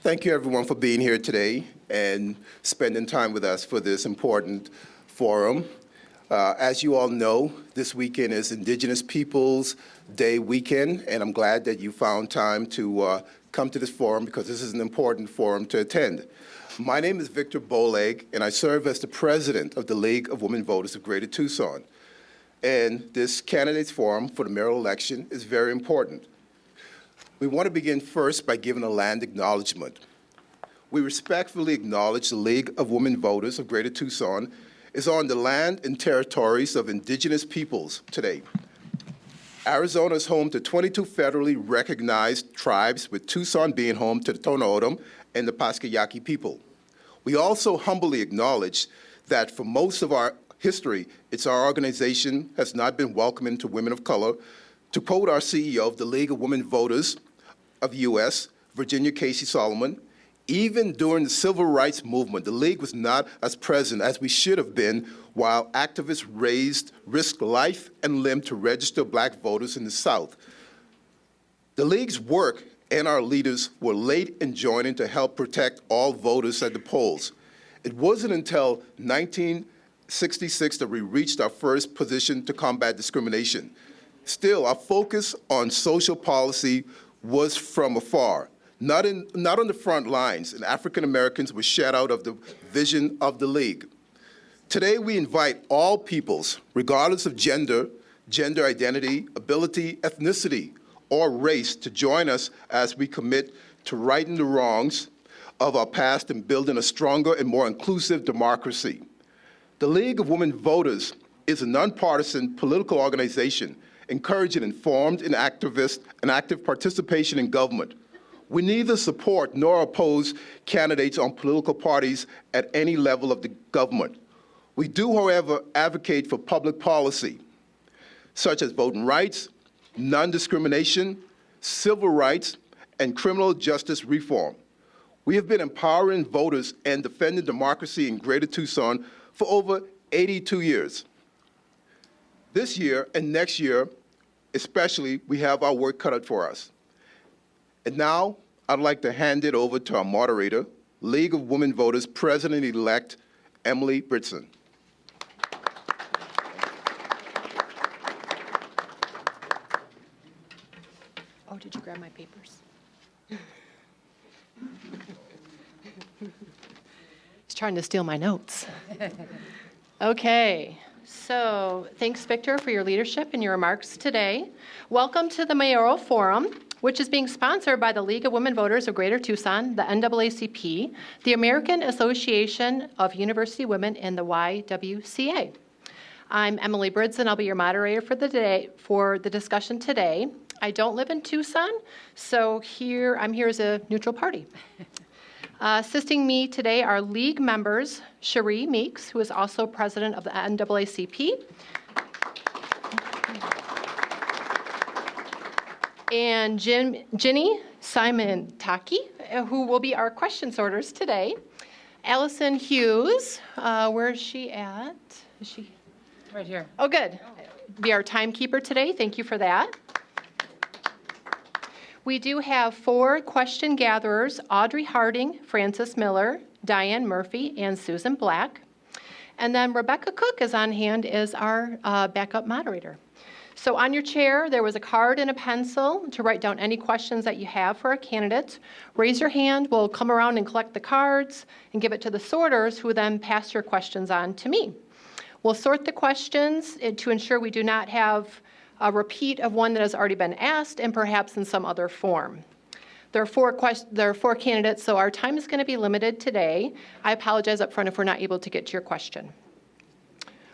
Thank you, everyone, for being here today and spending time with us for this important forum. As you all know, this weekend is Indigenous Peoples Day weekend, and I'm glad that you found time to come to this forum because this is an important forum to attend. My name is Victor Boleg, and I serve as the president of the League of Women Voters of Greater Tucson. And this candidates forum for the mayoral election is very important. We want to begin first by giving a land acknowledgement. We respectfully acknowledge the League of Women Voters of Greater Tucson is on the land and territories of Indigenous peoples today. Arizona is home to 22 federally recognized tribes, with Tucson being home to the Tohono O'odham and the Paskayaki people. We also humbly acknowledge that for most of our history, our organization has not been welcoming to women of color. To quote our CEO of the League of Women Voters of the U.S., Virginia Casey Solomon, even during the civil rights movement, the League was not as present as we should have been while activists risked life and limb to register Black voters in the South. The League's work and our leaders were late in joining to help protect all voters at the polls. It wasn't until 1966 that we reached our first position to combat discrimination. Still, our focus on social policy was from afar, not on the front lines, and African Americans were shut out of the vision of the League. Today, we invite all peoples, regardless of gender identity, ability, ethnicity, or race, to join us as we commit to righting the wrongs of our past and building a stronger and more inclusive democracy. The League of Women Voters is a nonpartisan political organization encouraging informed and active participation in government. We neither support nor oppose candidates on political parties at any level of the government. We do, however, advocate for public policy, such as voting rights, non-discrimination, civil rights, and criminal justice reform. We have been empowering voters and defending democracy in Greater Tucson for over 82 years. This year and next year, especially, we have our work cut out for us. And now, I'd like to hand it over to our moderator, League of Women Voters President-elect Emily Britson. Oh, did you grab my papers? He's trying to steal my notes. Okay. So thanks, Victor, for your leadership and your remarks today. Welcome to the Mayoral Forum, which is being sponsored by the League of Women Voters of Greater Tucson, the NAACP, the American Association of University Women, and the YWCA. I'm Emily Bridson. I'll be your moderator for the discussion today. I don't live in Tucson, so I'm here as a neutral party. Assisting me today are League members Cherie Meeks, who is also president of the NAACP, and Ginny Simon-Taki, who will be our question sorters today. Allison Hughes, where is she at? Is she? Right here. Oh, good. Be our timekeeper today. Thank you for that. We do have 4 question gatherers: Audrey Harding, Frances Miller, Diane Murphy, and Susan Black. And then Rebecca Cook is on hand as our backup moderator. So on your chair, there was a card and a pencil to write down any questions that you have for a candidate. Raise your hand. We'll come around and collect the cards and give it to the sorters, who then pass your questions on to me. We'll sort the questions to ensure we do not have a repeat of one that has already been asked and perhaps in some other form. There are 4 candidates, so our time is going to be limited today. I apologize up front if we're not able to get to your question.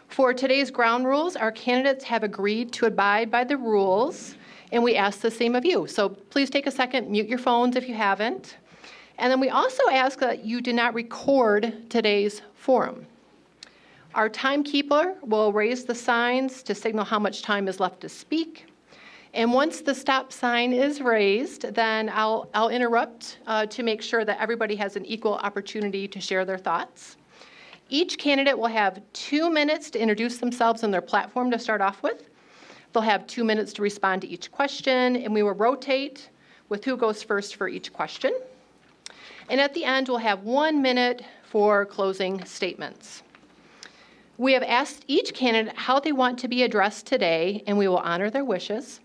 For today's ground rules, our candidates have agreed to abide by the rules, and we ask the same of you. So please take a second, mute your phones if you haven't. And then we also ask that you do not record today's forum. Our timekeeper will raise the signs to signal how much time is left to speak. And once the stop sign is raised, then I'll interrupt to make sure that everybody has an equal opportunity to share their thoughts. Each candidate will have 2 minutes to introduce themselves and their platform to start off with. They'll have 2 minutes to respond to each question, and we will rotate with who goes first for each question. And at the end, we'll have 1 minute for closing statements. We have asked each candidate how they want to be addressed today, and we will honor their wishes.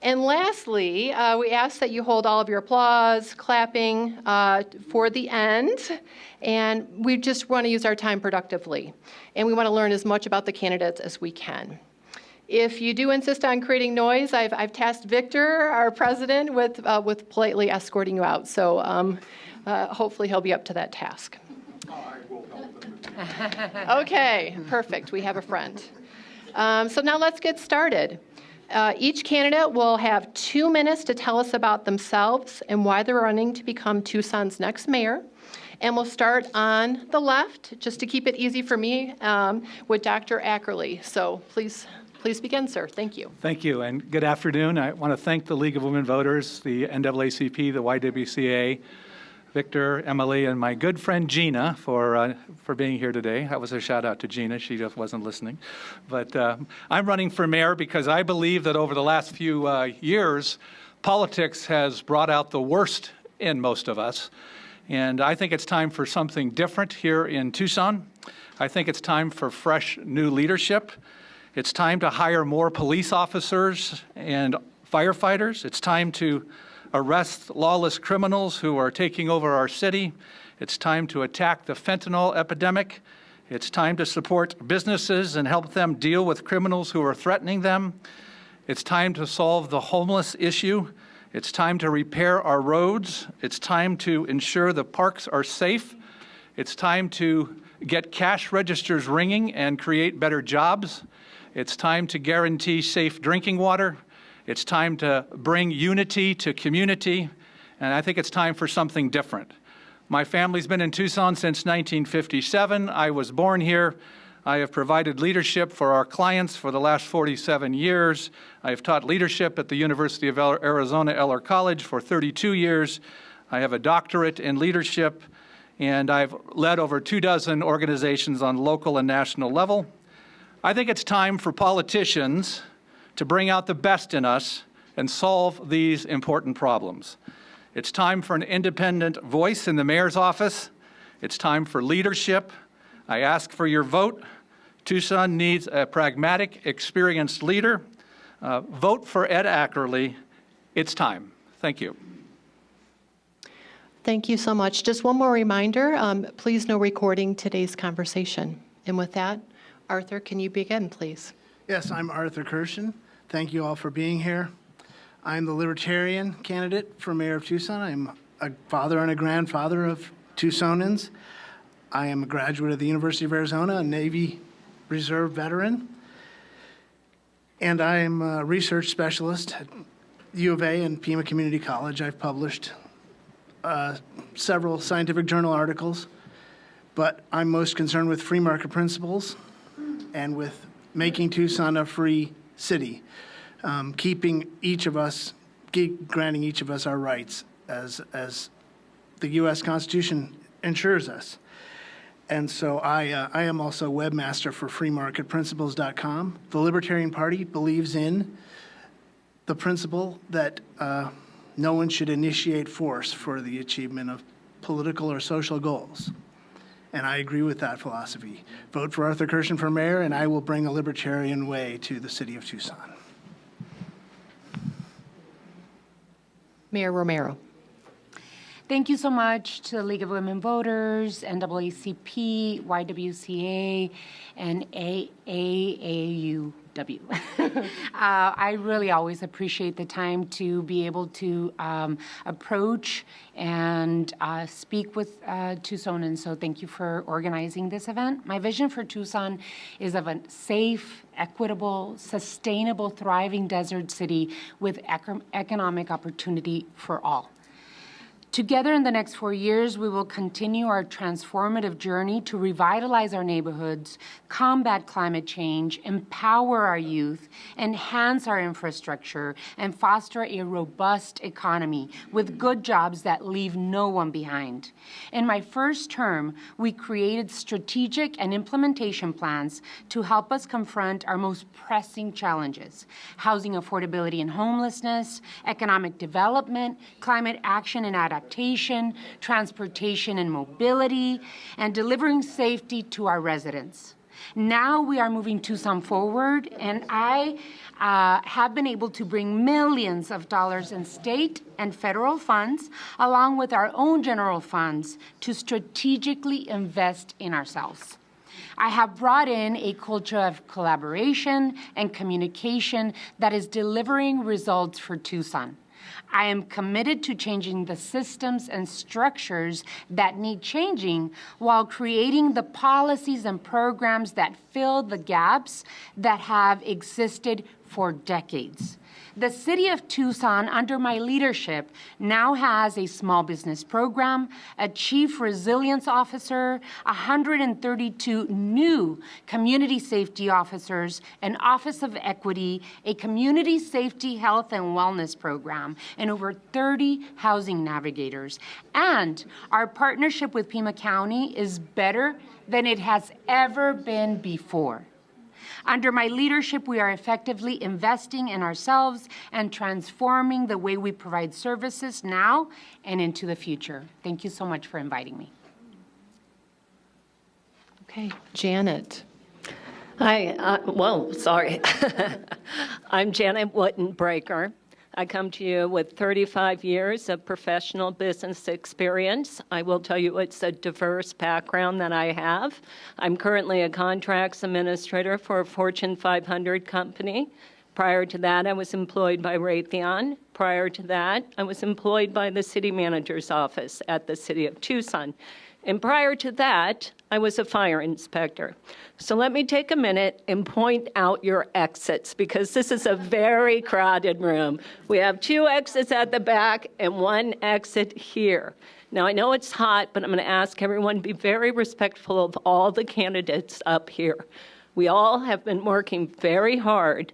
And lastly, we ask that you hold all of your applause, clapping for the end, and we just want to use our time productively. And we want to learn as much about the candidates as we can. If you do insist on creating noise, I've tasked Victor, our president, with politely escorting you out. So hopefully he'll be up to that task. I will help them. Okay, perfect. We have a friend. So now let's get started. Each candidate will have 2 minutes to tell us about themselves and why they're running to become Tucson's next mayor. And we'll start on the left, just to keep it easy for me, with Dr. Ackerley. So please begin, sir. Thank you. Thank you, and good afternoon. I want to thank the League of Women Voters, the NAACP, the YWCA, Victor, Emily, and my good friend Gina for being here today. That was a shout out to Gina. She just wasn't listening. But I'm running for mayor because I believe that over the last few years, politics has brought out the worst in most of us. And I think it's time for something different here in Tucson. I think it's time for fresh new leadership. It's time to hire more police officers and firefighters. It's time to arrest lawless criminals who are taking over our city. It's time to attack the fentanyl epidemic. It's time to support businesses and help them deal with criminals who are threatening them. It's time to solve the homeless issue. It's time to repair our roads. It's time to ensure the parks are safe. It's time to get cash registers ringing and create better jobs. It's time to guarantee safe drinking water. It's time to bring unity to community, and I think it's time for something different. My family's been in Tucson since 1957. I was born here. I have provided leadership for our clients for the last 47 years. I have taught leadership at the University of Arizona Eller College for 32 years. I have a doctorate in leadership, and I've led over 24 organizations on local and national level. I think it's time for politicians to bring out the best in us and solve these important problems. It's time for an independent voice in the mayor's office. It's time for leadership. I ask for your vote. Tucson needs a pragmatic, experienced leader. Vote for Ed Ackerley. It's time. Thank you. Thank you so much. Just one more reminder, please no recording today's conversation. And with that, Arthur, can you begin, please? Yes, I'm Arthur Kerschen. Thank you all for being here. I'm the Libertarian candidate for Mayor of Tucson. I'm a father and a grandfather of Tucsonans. I am a graduate of the University of Arizona, a Navy Reserve veteran. And I am a research specialist at U of A and Pima Community College. I've published several scientific journal articles, but I'm most concerned with free market principles and with making Tucson a free city, keeping each of us, granting each of us our rights as the U.S. Constitution ensures us. And so I am also webmaster for freemarketprinciples.com. The Libertarian Party believes in the principle that no one should initiate force for the achievement of political or social goals. And I agree with that philosophy. Vote for Arthur Kerschen for mayor, and I will bring a libertarian way to the city of Tucson. Mayor Romero. Thank you so much to the League of Women Voters, NAACP, YWCA, and AAUW. I really always appreciate the time to be able to approach and speak with Tucsonans, so thank you for organizing this event. My vision for Tucson is of a safe, equitable, sustainable, thriving desert city with economic opportunity for all. Together in the next 4 years, we will continue our transformative journey to revitalize our neighborhoods, combat climate change, empower our youth, enhance our infrastructure, and foster a robust economy with good jobs that leave no one behind. In my first term, we created strategic and implementation plans to help us confront our most pressing challenges: housing affordability and homelessness, economic development, climate action and adaptation, adaptation, transportation and mobility, and delivering safety to our residents. Now we are moving Tucson forward, and I have been able to bring millions of dollars in state and federal funds, along with our own general funds, to strategically invest in ourselves. I have brought in a culture of collaboration and communication that is delivering results for Tucson. I am committed to changing the systems and structures that need changing while creating the policies and programs that fill the gaps that have existed for decades. The City of Tucson, under my leadership, now has a small business program, a chief resilience officer, 132 new community safety officers, an Office of Equity, a community safety health and wellness program, and over 30 housing navigators. And our partnership with Pima County is better than it has ever been before. Under my leadership, we are effectively investing in ourselves and transforming the way we provide services now and into the future. Thank you so much for inviting me. Okay, Janet. Hi, sorry. I'm Janet Wittenbraker. I come to you with 35 years of professional business experience. I will tell you it's a diverse background that I have. I'm currently a contracts administrator for a Fortune 500 company. Prior to that, I was employed by Raytheon. Prior to that, I was employed by the city manager's office at the City of Tucson. And prior to that, I was a fire inspector. So let me take a minute and point out your exits, because this is a very crowded room. We have 2 exits at the back and 1 exit here. Now, I know it's hot, but I'm going to ask everyone to be very respectful of all the candidates up here. We all have been working very hard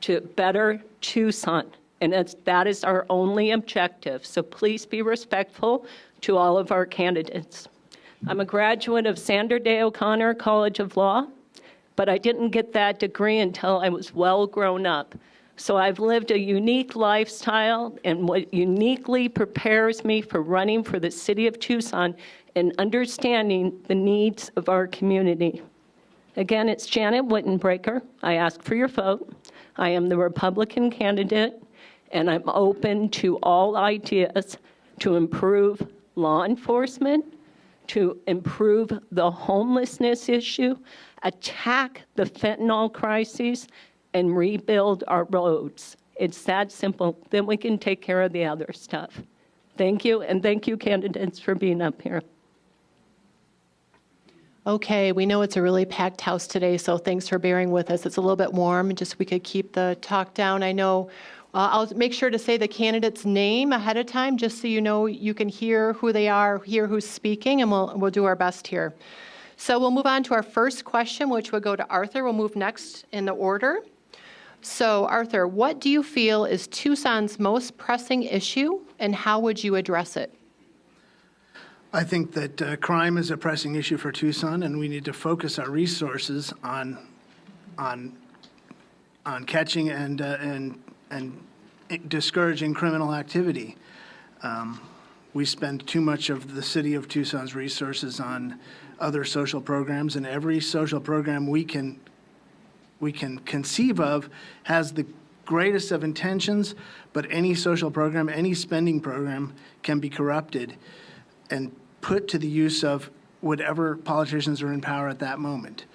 to better Tucson, and that is our only objective. So please be respectful to all of our candidates. I'm a graduate of Sandra Day O'Connor College of Law, but I didn't get that degree until I was well grown up. So I've lived a unique lifestyle, and what uniquely prepares me for running for the City of Tucson and understanding the needs of our community. Again, it's Janet Wittenbraker. I ask for your vote. I am the Republican candidate, and I'm open to all ideas to improve law enforcement, to improve the homelessness issue, attack the fentanyl crises, and rebuild our roads. It's that simple. Then we can take care of the other stuff. Thank you, and thank you, candidates, for being up here. Okay, we know it's a really packed house today, so thanks for bearing with us. It's a little bit warm, just we could keep the talk down. I know I'll make sure to say the candidate's name ahead of time, just so you know you can hear who they are, hear who's speaking, and we'll do our best here. So we'll move on to our first question, which will go to Arthur. We'll move next in the order. So Arthur, what do you feel is Tucson's most pressing issue, and how would you address it? I think that crime is a pressing issue for Tucson, and we need to focus our resources on catching and discouraging criminal activity. We spend too much of the City of Tucson's resources on other social programs, and every social program we can conceive of has the greatest of intentions, but any social program, any spending program can be corrupted and put to the use of whatever politicians are in power at that moment.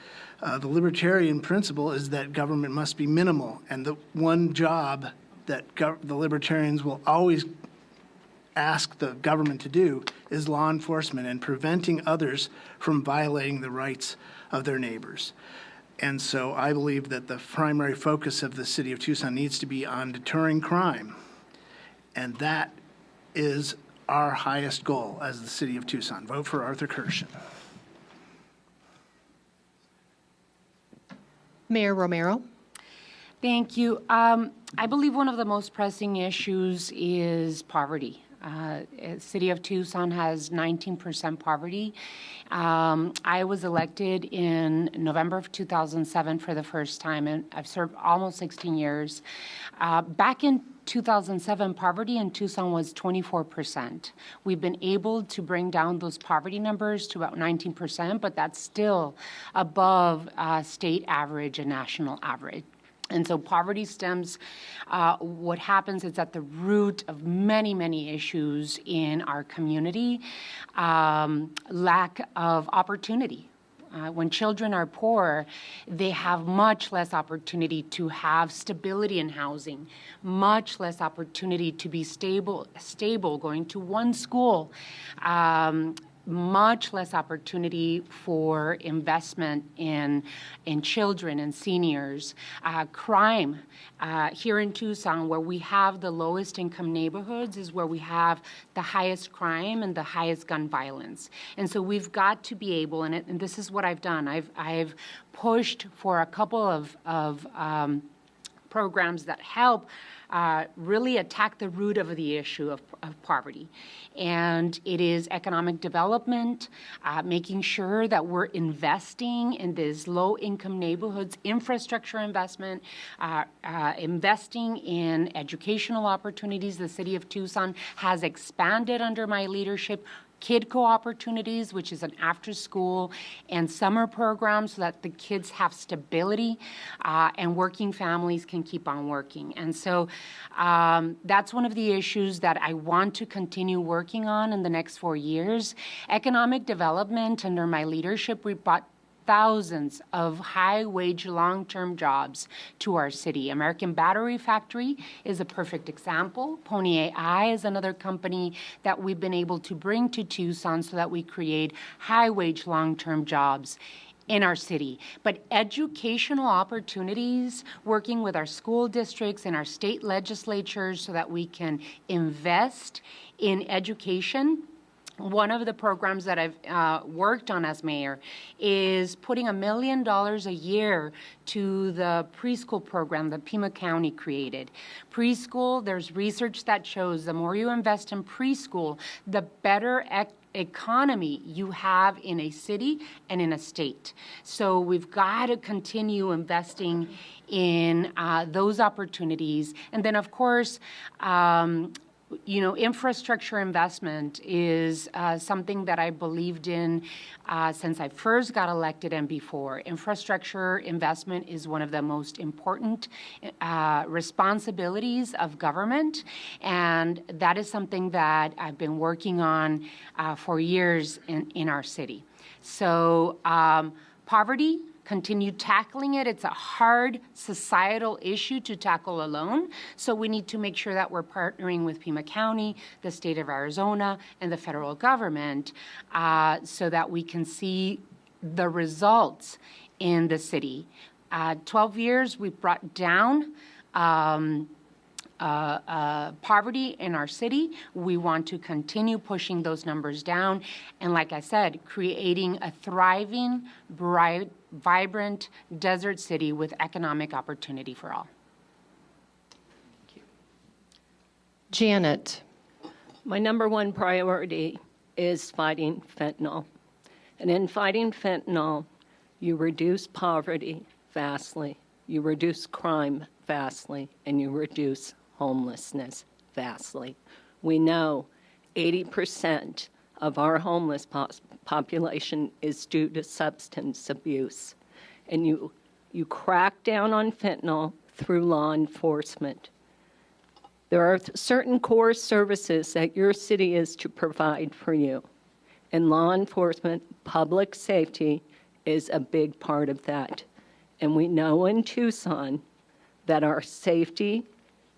The libertarian principle is that government must be minimal, and the one job that the libertarians will always ask the government to do is law enforcement and preventing others from violating the rights of their neighbors. And so I believe that the primary focus of the City of Tucson needs to be on deterring crime, and that is our highest goal as the City of Tucson. Vote for Arthur Kerschen. Mayor Romero. Thank you. I believe one of the most pressing issues is poverty. City of Tucson has 19% poverty. I was elected in November of 2007 for the first time, and I've served almost 16 years. Back in 2007, poverty in Tucson was 24%. We've been able to bring down those poverty numbers to about 19%, but that's still above state average and national average. And so poverty stems, what happens is at the root of many, many issues in our community, lack of opportunity. When children are poor, they have much less opportunity to have stability in housing, much less opportunity to be stable going to one school, much less opportunity for investment in children and seniors. Crime here in Tucson, where we have the lowest income neighborhoods, is where we have the highest crime and the highest gun violence. And so we've got to be able, and this is what I've done. I've pushed for a couple of programs that help really attack the root of the issue of poverty. And it is economic development, making sure that we're investing in these low-income neighborhoods, infrastructure investment, investing in educational opportunities. The City of Tucson has expanded under my leadership KidCo opportunities, which is an after-school and summer program so that the kids have stability and working families can keep on working. And so that's one of the issues that I want to continue working on in the next 4 years. Economic development under my leadership, we brought thousands of high-wage, long-term jobs to our city. American Battery Factory is a perfect example. Pony AI is another company that we've been able to bring to Tucson so that we create high-wage, long-term jobs in our city. But educational opportunities, working with our school districts and our state legislatures so that we can invest in education. One of the programs that I've worked on as mayor is putting $1 million a year to the preschool program that Pima County created. Preschool, there's research that shows the more you invest in preschool, the better economy you have in a city and in a state. So we've got to continue investing in those opportunities. And then, of course, infrastructure investment is something that I believed in since I first got elected and before. Infrastructure investment is one of the most important responsibilities of government, and that is something that I've been working on for years in our city. So poverty, continue tackling it. It's a hard societal issue to tackle alone. So we need to make sure that we're partnering with Pima County, the state of Arizona, and the federal government so that we can see the results in the city. 12 years, we've brought down poverty in our city. We want to continue pushing those numbers down. And like I said, creating a thriving, bright, vibrant desert city with economic opportunity for all. Janet. My number one priority is fighting fentanyl. And in fighting fentanyl, you reduce poverty vastly, you reduce crime vastly, and you reduce homelessness vastly. We know 80% of our homeless population is due to substance abuse. And you crack down on fentanyl through law enforcement. There are certain core services that your city is to provide for you. And law enforcement, public safety is a big part of that. And we know in Tucson that our safety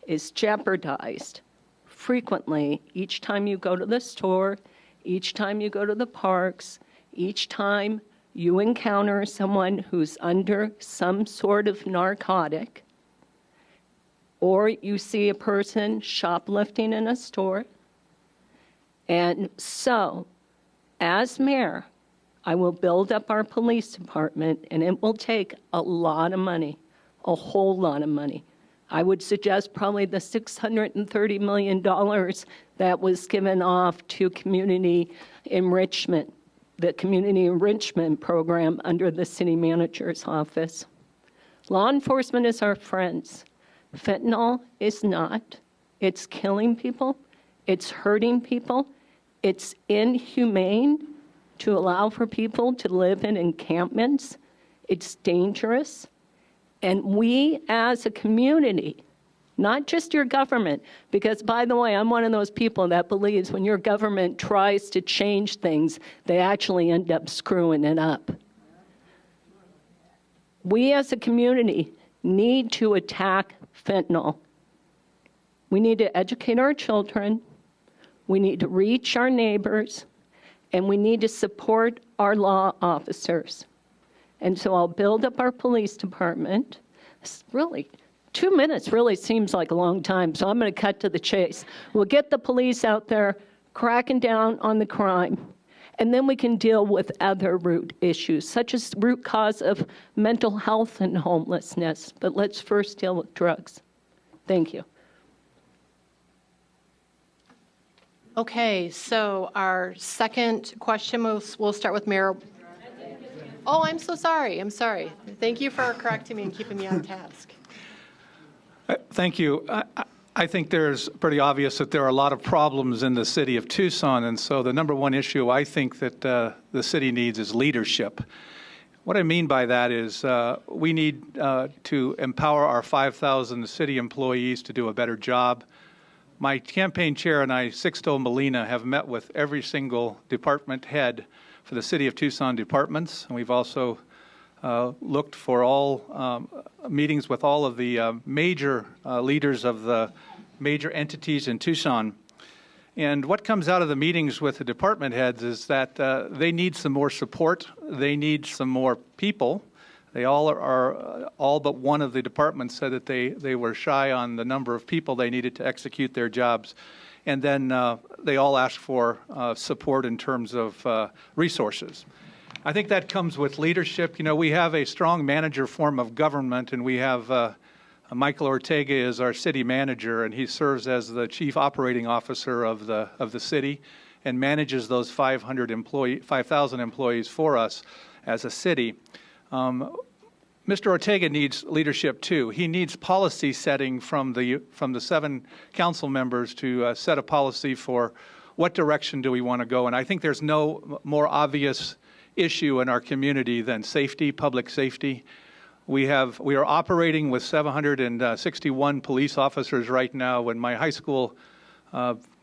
is jeopardized frequently each time you go to the store, each time you go to the parks, each time you encounter someone who's under some sort of narcotic, or you see a person shoplifting in a store. And so, as mayor, I will build up our police department, and it will take a lot of money, a whole lot of money. I would suggest probably the $630 million that was given off to community enrichment, the community enrichment program under the city manager's office. Law enforcement is our friends. Fentanyl is not. It's killing people. It's hurting people. It's inhumane to allow for people to live in encampments. It's dangerous. And we as a community, not just your government, because by the way, I'm one of those people that believes when your government tries to change things, they actually end up screwing it up. We as a community need to attack fentanyl. We need to educate our children. We need to reach our neighbors. And we need to support our law officers. And so I'll build up our police department. It's really, 2 minutes really seems like a long time, so I'm going to cut to the chase. We'll get the police out there cracking down on the crime. And then we can deal with other root issues, such as root cause of mental health and homelessness. But let's first deal with drugs. Thank you. Okay, so our second question, we'll start with Mayor. Oh, I'm so sorry. I'm sorry. Thank you for correcting me and keeping me on task. Thank you. I think there's pretty obvious that there are a lot of problems in the city of Tucson, and so the number one issue I think that the city needs is leadership. What I mean by that is we need to empower our 5,000 city employees to do a better job. My campaign chair and I, Sixto Molina, have met with every single department head for the City of Tucson departments, and we've also looked for all meetings with all of the major leaders of the major entities in Tucson. And what comes out of the meetings with the department heads is that they need some more support. They need some more people. They all all but one of the departments said that they were shy on the number of people they needed to execute their jobs. And then they all asked for support in terms of resources. I think that comes with leadership. You know, we have a strong manager form of government, and we have Michael Ortega is our city manager, and he serves as the chief operating officer of the city and manages those 5,000 employees for us as a city. Mr. Ortega needs leadership too. He needs policy setting from the 7 council members to set a policy for what direction do we want to go. And I think there's no more obvious issue in our community than safety, public safety. We are operating with 761 police officers right now. When my high school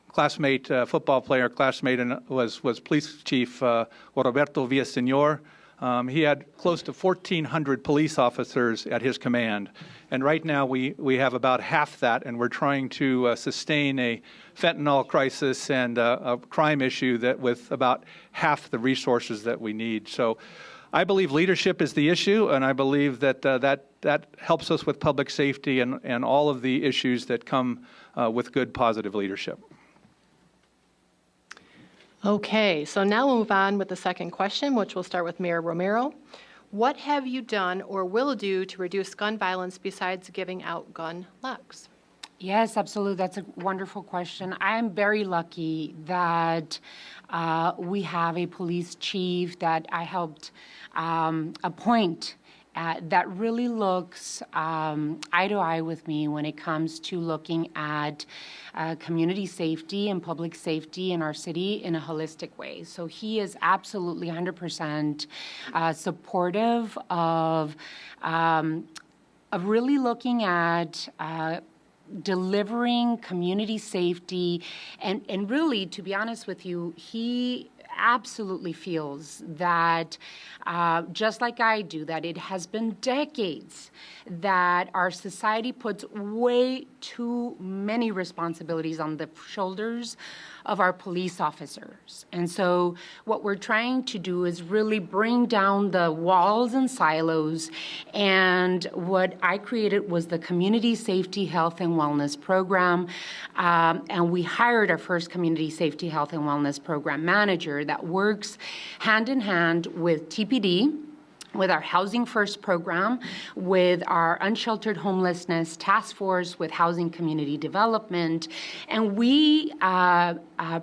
classmate, football player classmate, was Police Chief Roberto Villaseñor, he had close to 1,400 police officers at his command. And right now we have about half that, and we're trying to sustain a fentanyl crisis and a crime issue that with about half the resources that we need. So I believe leadership is the issue, and I believe that that helps us with public safety and all of the issues that come with good, positive leadership. Okay, so now we'll move on with the second question, which will start with Mayor Romero. What have you done or will do to reduce gun violence besides giving out gun locks? Yes, absolutely. That's a wonderful question. I'm very lucky that we have a police chief that I helped appoint that really looks eye to eye with me when it comes to looking at community safety and public safety in our city in a holistic way. So he is absolutely 100% supportive of really looking at delivering community safety, and really, to be honest with you, he absolutely feels that, just like I do, that it has been decades that our society puts way too many responsibilities on the shoulders of our police officers. And so what we're trying to do is really bring down the walls and silos. And what I created was the Community Safety, Health, and Wellness Program. And we hired our first Community Safety, Health, and Wellness Program manager that works hand in hand with TPD, with our Housing First program, with our unsheltered homelessness task force, with housing community development, and we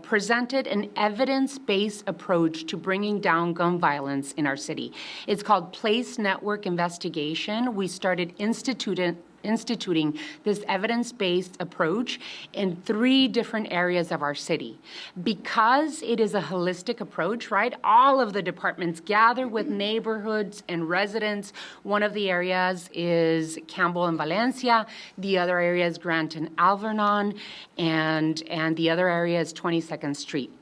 presented an evidence-based approach to bringing down gun violence in our city. It's called Place Network Investigation. We started instituting this evidence-based approach in 3 different areas of our city. Because it is a holistic approach, right? All of the departments gather with neighborhoods and residents. One of the areas is Campbell and Valencia. The other area is Grant and Alvernon. And the other area is 22nd Street.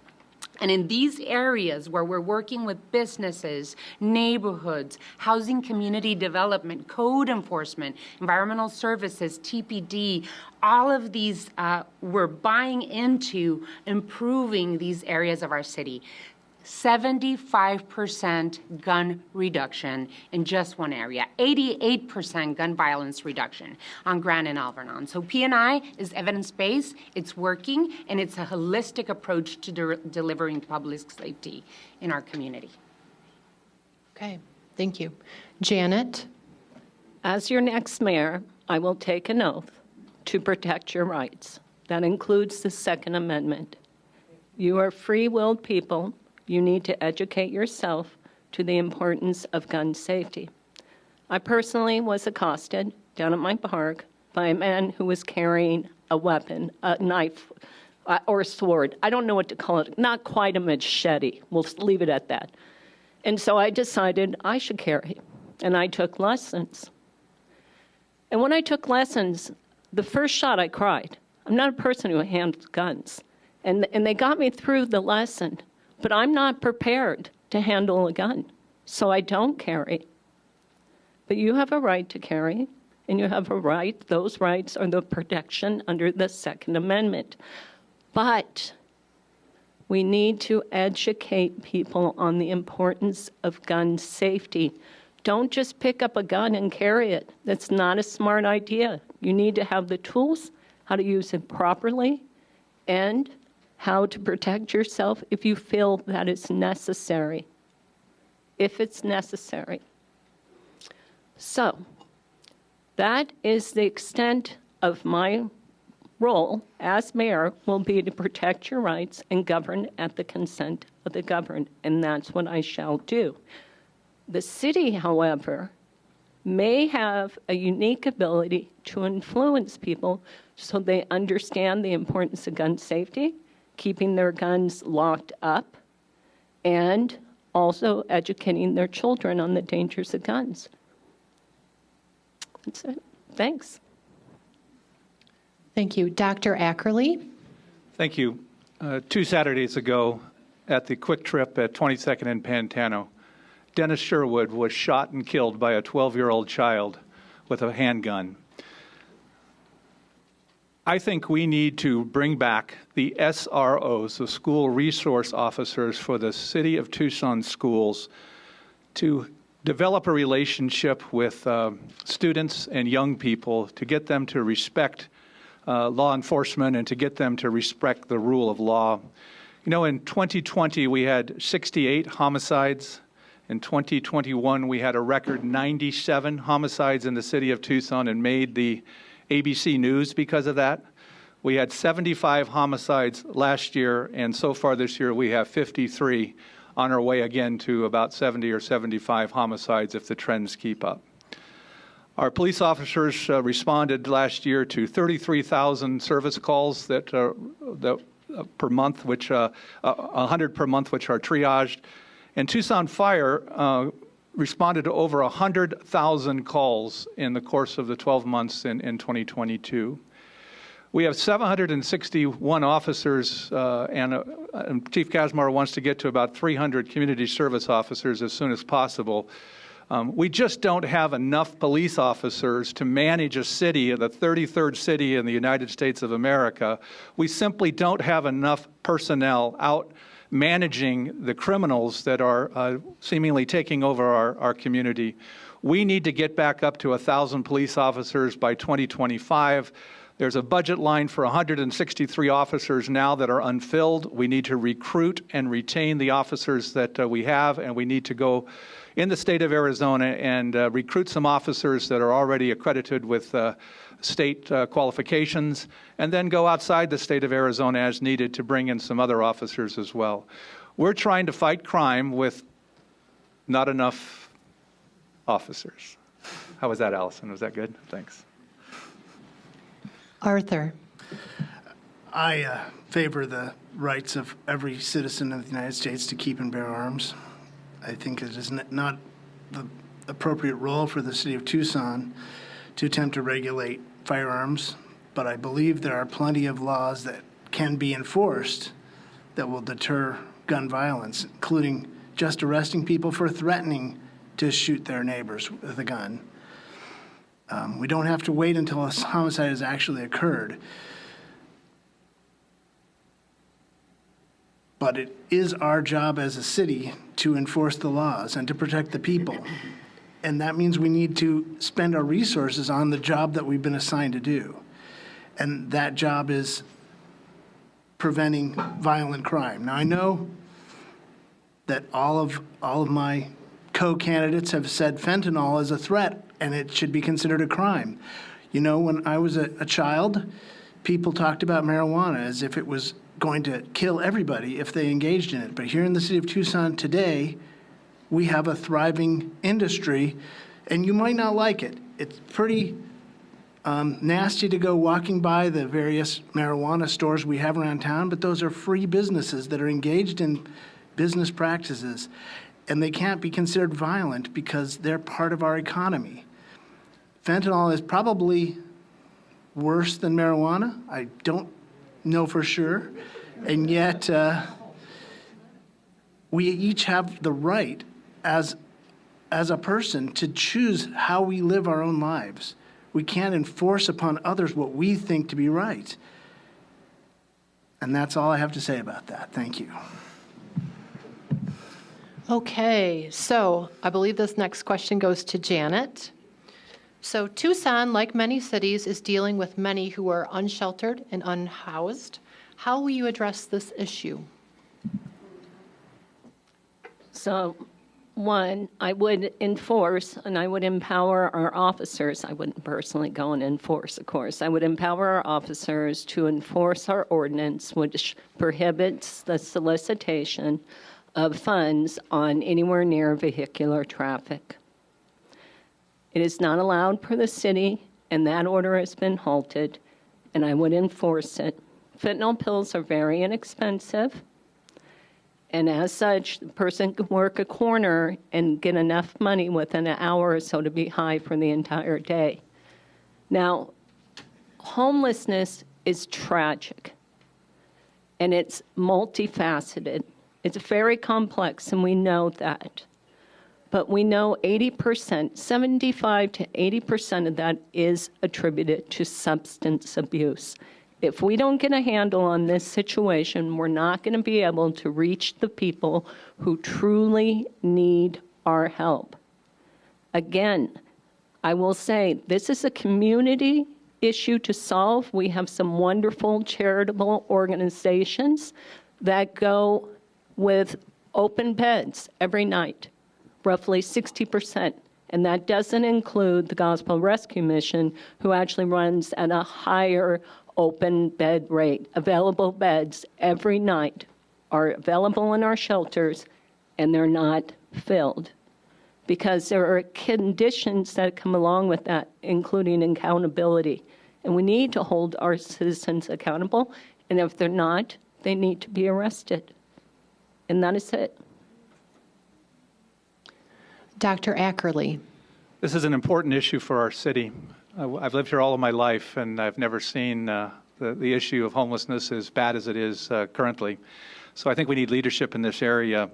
And in these areas where we're working with businesses, neighborhoods, housing community development, code enforcement, environmental services, TPD, all of these, we're buying into improving these areas of our city. 75% gun reduction in just one area, 88% gun violence reduction on Grand and Alvernon. So P&I is evidence-based, it's working, and it's a holistic approach to delivering public safety in our community. Okay, thank you. Janet? As your next mayor, I will take an oath to protect your rights. That includes the Second Amendment. You are free-willed people. You need to educate yourself to the importance of gun safety. I personally was accosted down at my park by a man who was carrying a weapon, a knife or a sword. I don't know what to call it, not quite a machete. We'll leave it at that. And so I decided I should carry, and I took lessons. And when I took lessons, the first shot I cried. I'm not a person who handles guns. And they got me through the lesson. But I'm not prepared to handle a gun, so I don't carry. But you have a right to carry, and you have a right. Those rights are the protection under the Second Amendment. But we need to educate people on the importance of gun safety. Don't just pick up a gun and carry it. That's not a smart idea. You need to have the tools, how to use it properly, and how to protect yourself if you feel that it's necessary. If it's necessary. So, that is the extent of my role as mayor, will be to protect your rights and govern at the consent of the governed, and that's what I shall do. The city, however, may have a unique ability to influence people so they understand the importance of gun safety, keeping their guns locked up, and also educating their children on the dangers of guns. That's it. Thanks. Thank you. Dr. Ackerley? Thank you. 2 Saturdays ago at the Quick Trip at 22nd and Pantano, Dennis Sherwood was shot and killed by a 12-year-old child with a handgun. I think we need to bring back the SROs, the school resource officers for the City of Tucson schools, to develop a relationship with students and young people, to get them to respect law enforcement and to get them to respect the rule of law. You know, in 2020, we had 68 homicides. In 2021, we had a record 97 homicides in the City of Tucson and made the ABC News because of that. We had 75 homicides last year, and so far this year we have 53, on our way again to about 70 or 75 homicides if the trends keep up. Our police officers responded last year to 33,000 service calls that per month, which 100 per month, which are triaged. And Tucson Fire responded to over 100,000 calls in the course of the 12 months in 2022. We have 761 officers, and Chief Kazmar wants to get to about 300 community service officers as soon as possible. We just don't have enough police officers to manage a city, the 33rd city in the United States of America. We simply don't have enough personnel out managing the criminals that are seemingly taking over our community. We need to get back up to 1,000 police officers by 2025. There's a budget line for 163 officers now that are unfilled. We need to recruit and retain the officers that we have, and we need to go in the state of Arizona and recruit some officers that are already accredited with state qualifications, and then go outside the state of Arizona as needed to bring in some other officers as well. We're trying to fight crime with not enough officers. How was that, Allison? Was that good? Thanks. Arthur. I favor the rights of every citizen of the United States to keep and bear arms. I think it is not the appropriate role for the city of Tucson to attempt to regulate firearms, but I believe there are plenty of laws that can be enforced that will deter gun violence, including just arresting people for threatening to shoot their neighbors with a gun. We don't have to wait until a homicide has actually occurred. But it is our job as a city to enforce the laws and to protect the people. And that means we need to spend our resources on the job that we've been assigned to do. And that job is preventing violent crime. Now, I know that all of my co-candidates have said fentanyl is a threat and it should be considered a crime. You know, when I was a child, people talked about marijuana as if it was going to kill everybody if they engaged in it. But here in the city of Tucson today, we have a thriving industry, and you might not like it. It's pretty nasty to go walking by the various marijuana stores we have around town, but those are free businesses that are engaged in business practices, and they can't be considered violent because they're part of our economy. Fentanyl is probably worse than marijuana. I don't know for sure, and yet we each have the right as a person to choose how we live our own lives. We can't enforce upon others what we think to be right. And that's all I have to say about that. Thank you. Okay, so I believe this next question goes to Janet. So Tucson, like many cities, is dealing with many who are unsheltered and unhoused. How will you address this issue? So, one, I would enforce and I would empower our officers. I wouldn't personally go and enforce, of course. I would empower our officers to enforce our ordinance, which prohibits the solicitation of funds on anywhere near vehicular traffic. It is not allowed per the city, and that order has been halted, and I would enforce it. Fentanyl pills are very inexpensive, and as such, the person can work a corner and get enough money within an hour or so to be high for the entire day. Now, homelessness is tragic, and it's multifaceted. It's very complex, and we know that. But we know 80%, 75 to 80% of that is attributed to substance abuse. If we don't get a handle on this situation, we're not going to be able to reach the people who truly need our help. Again, I will say this is a community issue to solve. We have some wonderful charitable organizations that go with open beds every night. Roughly 60%, and that doesn't include the Gospel Rescue Mission, who actually runs at a higher open bed rate. Available beds every night are available in our shelters, and they're not filled because there are conditions that come along with that, including accountability. And we need to hold our citizens accountable, and if they're not, they need to be arrested. And that is it. Dr. Ackerley. This is an important issue for our city. I've lived here all of my life, and I've never seen the issue of homelessness as bad as it is currently. So I think we need leadership in this area.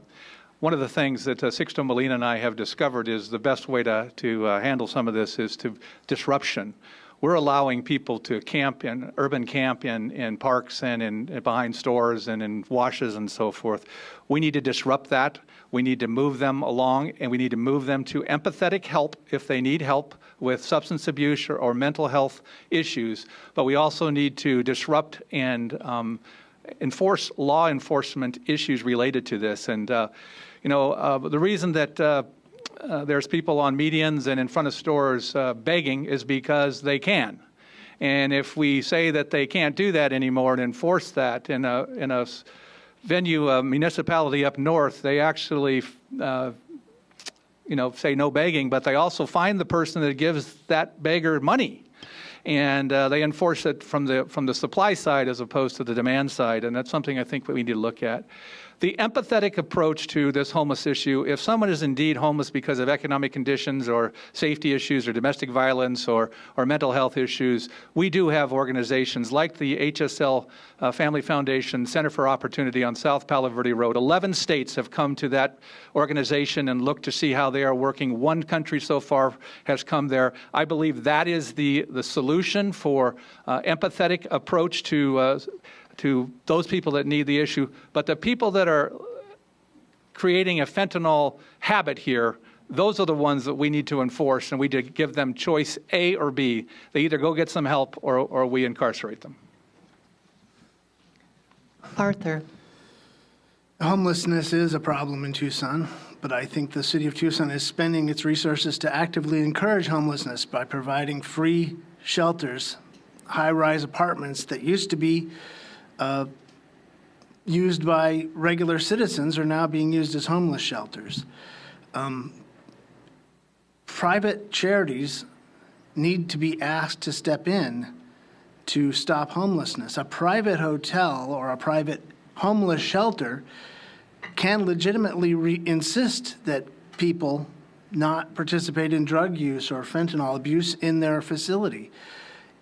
One of the things that Sixto Molina and I have discovered is the best way to handle some of this is to disruption. we're allowing people to camp in urban camp in parks and behind stores and in washes and so forth. We need to disrupt that. We need to move them along, and we need to move them to empathetic help if they need help with substance abuse or mental health issues. But we also need to disrupt and enforce law enforcement issues related to this. And the reason that there's people on medians and in front of stores begging is because they can. And if we say that they can't do that anymore and enforce that in a venue, a municipality up north, they actually, say no begging, but they also find the person that gives that beggar money. And they enforce it from the supply side as opposed to the demand side. And that's something I think we need to look at. The empathetic approach to this homeless issue, if someone is indeed homeless because of economic conditions or safety issues or domestic violence or mental health issues, we do have organizations like the HSL Family Foundation Center for Opportunity on South Palo Verde Road. 11 states have come to that organization and looked to see how they are working. One country so far has come there. I believe that is the solution for empathetic approach to those people that need the issue. But the people that are creating a fentanyl habit here, those are the ones that we need to enforce, and we need to give them choice A or B. They either go get some help or we incarcerate them. Arthur. Homelessness is a problem in Tucson, but I think the city of Tucson is spending its resources to actively encourage homelessness by providing free shelters, high-rise apartments that used to be used by regular citizens are now being used as homeless shelters. Private charities need to be asked to step in to stop homelessness. A private hotel or a private homeless shelter can legitimately insist that people not participate in drug use or fentanyl abuse in their facility.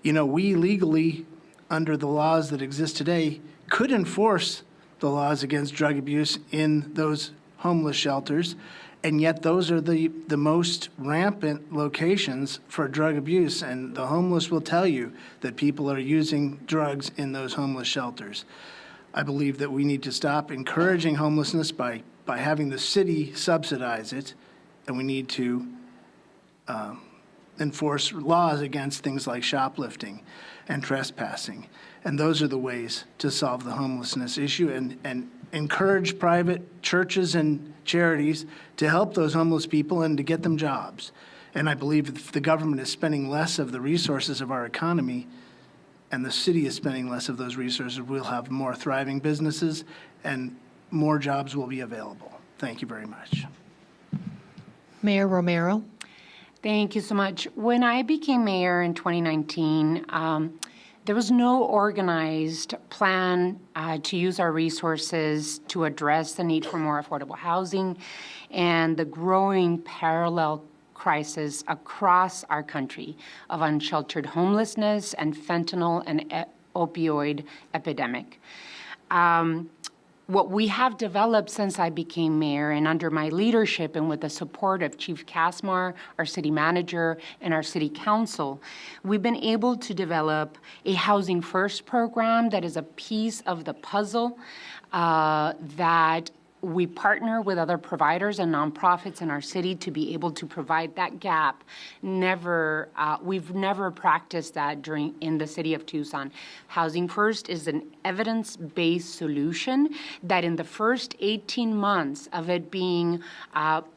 We legally, under the laws that exist today, could enforce the laws against drug abuse in those homeless shelters, and yet those are the most rampant locations for drug abuse, and the homeless will tell you that people are using drugs in those homeless shelters. I believe that we need to stop encouraging homelessness by having the city subsidize it, and we need to enforce laws against things like shoplifting and trespassing. And those are the ways to solve the homelessness issue, and encourage private churches and charities to help those homeless people and to get them jobs. And I believe if the government is spending less of the resources of our economy and the city is spending less of those resources, we'll have more thriving businesses and more jobs will be available. Thank you very much. Mayor Romero. Thank you so much. When I became mayor in 2019, there was no organized plan to use our resources to address the need for more affordable housing and the growing parallel crisis across our country of unsheltered homelessness and fentanyl and opioid epidemic. What we have developed since I became mayor and under my leadership and with the support of Chief Kasmar, our city manager, and our city council, we've been able to develop a Housing First program that is a piece of the puzzle that we partner with other providers and nonprofits in our city to be able to provide that gap. We've never practiced that in the city of Tucson. Housing First is an evidence-based solution that in the first 18 months of it being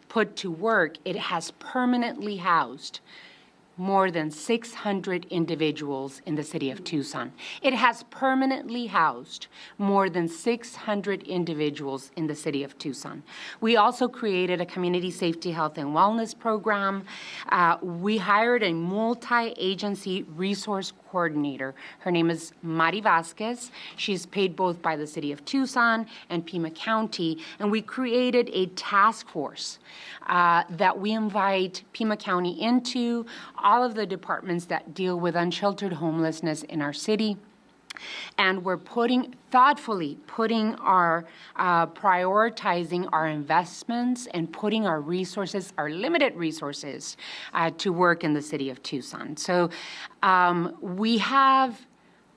put to work, it has permanently housed more than 600 individuals in the city of Tucson. It has permanently housed more than 600 individuals in the city of Tucson. We also created a community safety, health, and wellness program. We hired a multi-agency resource coordinator. Her name is Mari Vasquez. She's paid both by the city of Tucson and Pima County, and we created a task force that we invite Pima County into, all of the departments that deal with unsheltered homelessness in our city. And we're thoughtfully putting our, prioritizing our investments and putting our resources, our limited resources, to work in the city of Tucson. So we have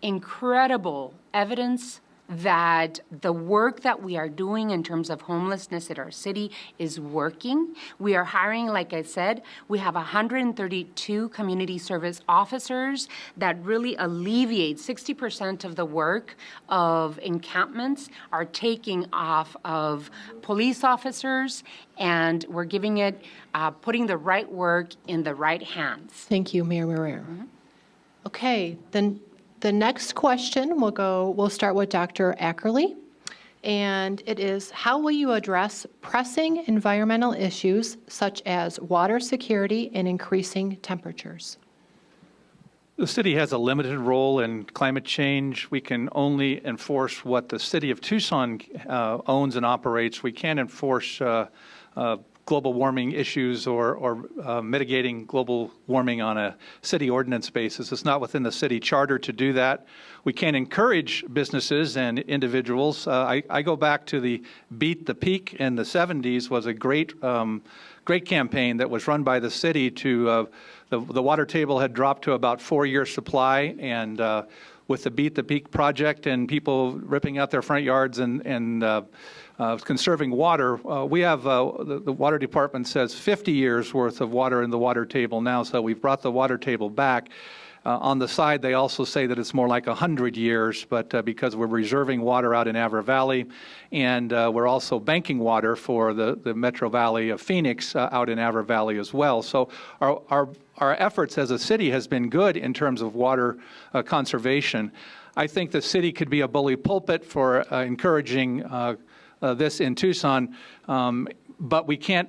incredible evidence that the work that we are doing in terms of homelessness at our city is working. We are hiring, like I said, we have 132 community service officers that really alleviate 60% of the work of encampments are taking off of police officers, and we're giving it, putting the right work in the right hands. Thank you, Mayor Romero. Okay, then the next question we'll start with Dr. Ackerley. And it is, how will you address pressing environmental issues such as water security and increasing temperatures? The city has a limited role in climate change. We can only enforce what the city of Tucson owns and operates. We can't enforce global warming issues or mitigating global warming on a city ordinance basis. It's not within the city charter to do that. We can't encourage businesses and individuals. I go back to the Beat the Peak in the 70s was a great campaign that was run by the city to, the water table had dropped to about 4-year supply, and with the Beat the Peak project and people ripping out their front yards and conserving water, we have, the water department says 50 years worth of water in the water table now, so we've brought the water table back. On the side, they also say that it's more like 100 years, but because we're reserving water out in Avra Valley, and we're also banking water for the Metro Valley of Phoenix out in Avra Valley as well. So our efforts as a city has been good in terms of water conservation. I think the city could be a bully pulpit for encouraging this in Tucson, but we can't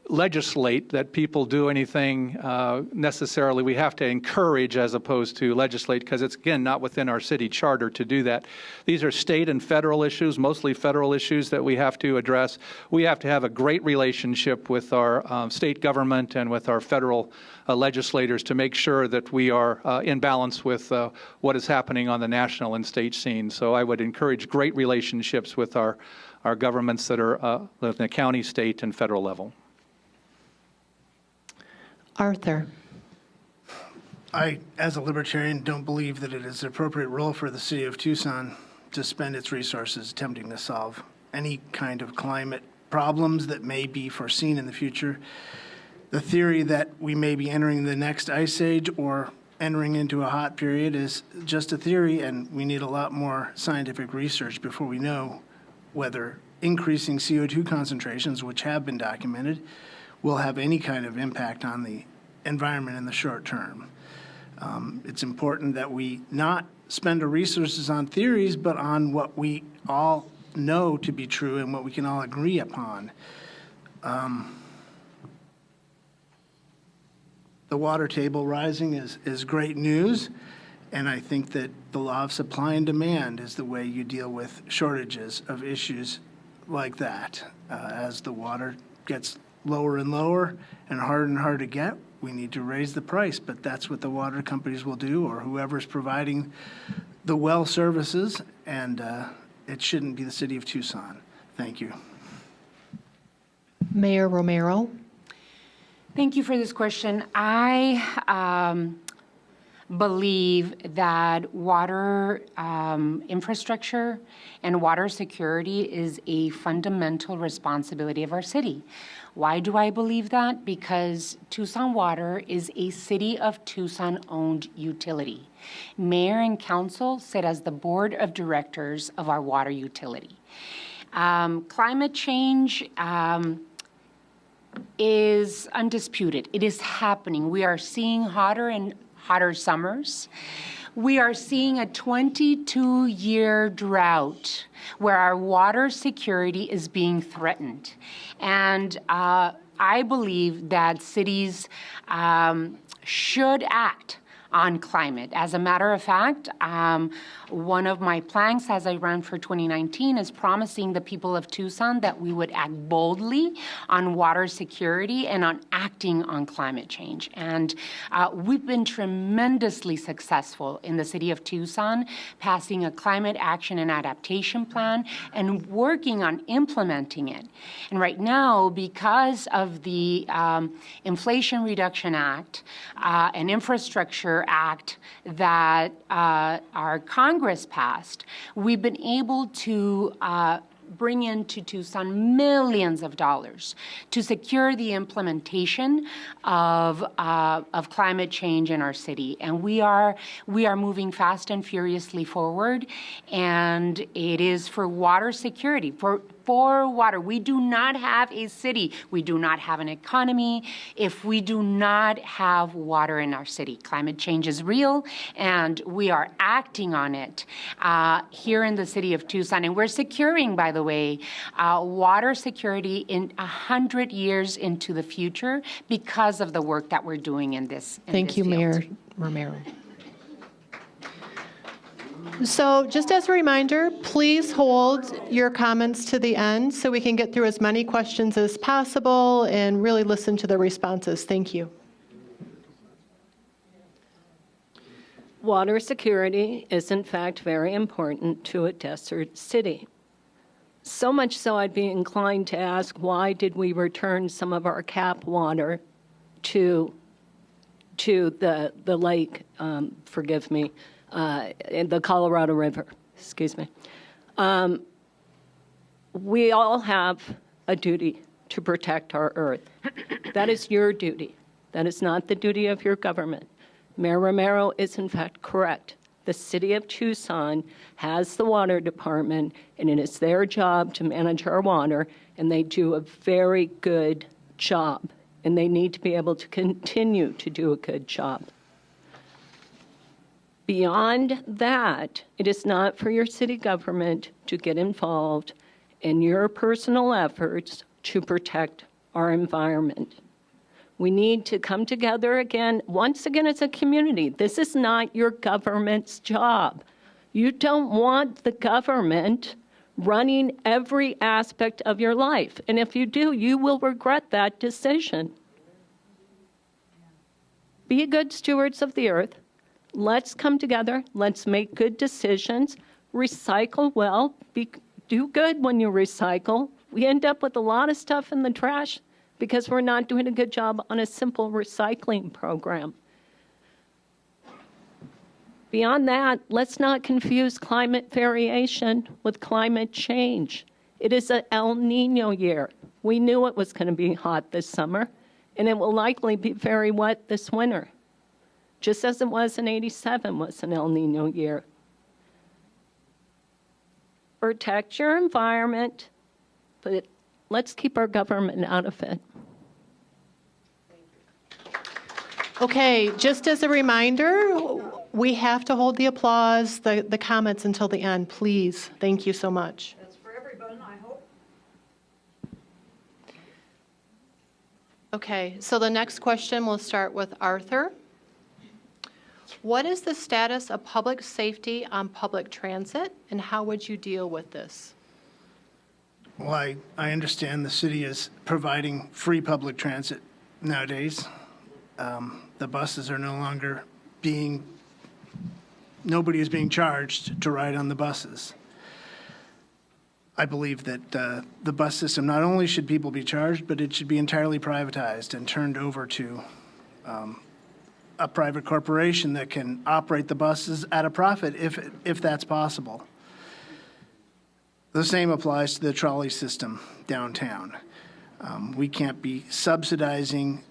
legislate that people do anything necessarily. We have to encourage as opposed to legislate, because it's, again, not within our city charter to do that. These are state and federal issues, mostly federal issues that we have to address. We have to have a great relationship with our state government and with our federal legislators to make sure that we are in balance with what is happening on the national and state scene. So I would encourage great relationships with our governments that are at the county, state, and federal level. Arthur. I, as a libertarian, don't believe that it is an appropriate role for the city of Tucson to spend its resources attempting to solve any kind of climate problems that may be foreseen in the future. The theory that we may be entering the next ice age or entering into a hot period is just a theory, and we need a lot more scientific research before we know whether increasing CO2 concentrations, which have been documented, will have any kind of impact on the environment in the short term. It's important that we not spend our resources on theories, but on what we all know to be true and what we can all agree upon. The water table rising is great news, and I think that the law of supply and demand is the way you deal with shortages of issues like that. As the water gets lower and lower and harder to get, we need to raise the price, but that's what the water companies will do, or whoever's providing the well services, and it shouldn't be the city of Tucson. Thank you. Mayor Romero. Thank you for this question. I believe that water infrastructure and water security is a fundamental responsibility of our city. Why do I believe that? Because Tucson Water is a City of Tucson-owned utility. Mayor and council sit as the board of directors of our water utility. Climate change is undisputed. It is happening. We are seeing hotter and hotter summers. We are seeing a 22-year drought where our water security is being threatened. And I believe that cities should act on climate. As a matter of fact, one of my planks as I ran for 2019 is promising the people of Tucson that we would act boldly on water security and on acting on climate change. And we've been tremendously successful in the city of Tucson, passing a climate action and adaptation plan and working on implementing it. And right now, because of the Inflation Reduction Act and Infrastructure Act that our Congress passed, we've been able to bring into Tucson millions of dollars to secure the implementation of climate change in our city. And we are moving fast and furiously forward, and it is for water security, for water. We do not have a city. We do not have an economy if we do not have water in our city. Climate change is real, and we are acting on it here in the city of Tucson. And we're securing, by the way, water security in 100 years into the future because of the work that we're doing in this Thank you, field. Mayor Romero. So just as a reminder, please hold your comments to the end so we can get through as many questions as possible and really listen to the responses. Thank you. Water security is, in fact, very important to a desert city. So much so I'd be inclined to ask, why did we return some of our cap water to the lake, forgive me, in the Colorado River, excuse me. We all have a duty to protect our earth. That is your duty. That is not the duty of your government. Mayor Romero is in fact correct. The city of Tucson has the water department, and it is their job to manage our water, and they do a very good job, and they need to be able to continue to do a good job. Beyond that, it is not for your city government to get involved in your personal efforts to protect our environment. We need to come together again, once again as a community. This is not your government's job. You don't want the government running every aspect of your life. And if you do, you will regret that decision. Be good stewards of the earth. Let's come together. Let's make good decisions. Recycle well. Do good when you recycle. We end up with a lot of stuff in the trash because we're not doing a good job on a simple recycling program. Beyond that, let's not confuse climate variation with climate change. It is an El Nino year. We knew it was going to be hot this summer, and it will likely be very wet this winter. Just as it was in '87 was an El Nino year. Protect your environment, but let's keep our government out of it. Okay, just as a reminder, we have to hold the applause, the comments until the end, please. Thank you so much. That's for everyone, I hope. Okay, so the next question will start with Arthur. What is the status of public safety on public transit, and how would you deal with this? Well, I understand the city is providing free public transit nowadays. The buses are no longer nobody is being charged to ride on the buses. I believe that the bus system, not only should people be charged, but it should be entirely privatized and turned over to a private corporation that can operate the buses at a profit if that's possible. The same applies to the trolley system downtown. We can't be subsidizing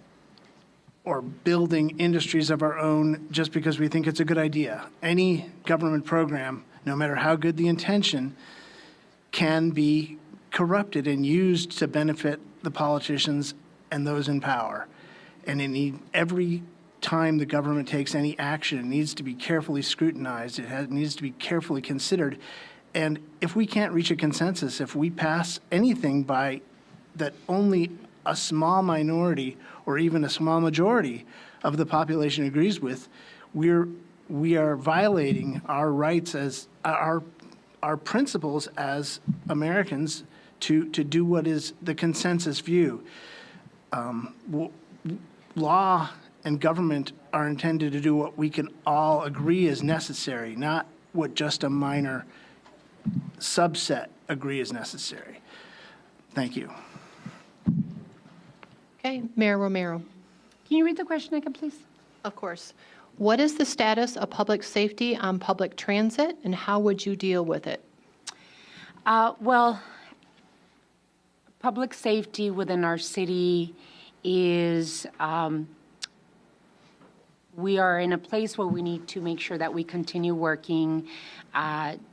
or building industries of our own just because we think it's a good idea. Any government program, no matter how good the intention, can be corrupted and used to benefit the politicians and those in power. And every time the government takes any action, it needs to be carefully scrutinized. It needs to be carefully considered. And if we can't reach a consensus, if we pass anything by that only a small minority or even a small majority of the population agrees with, we are violating our rights as our principles as Americans to do what is the consensus view. Law and government are intended to do what we can all agree is necessary, not what just a minor subset agree is necessary. Thank you. Okay, Mayor Romero. Can you read the question again, please? Of course. What is the status of public safety on public transit, and how would you deal with it? Well, public safety within our city is, we are in a place where we need to make sure that we continue working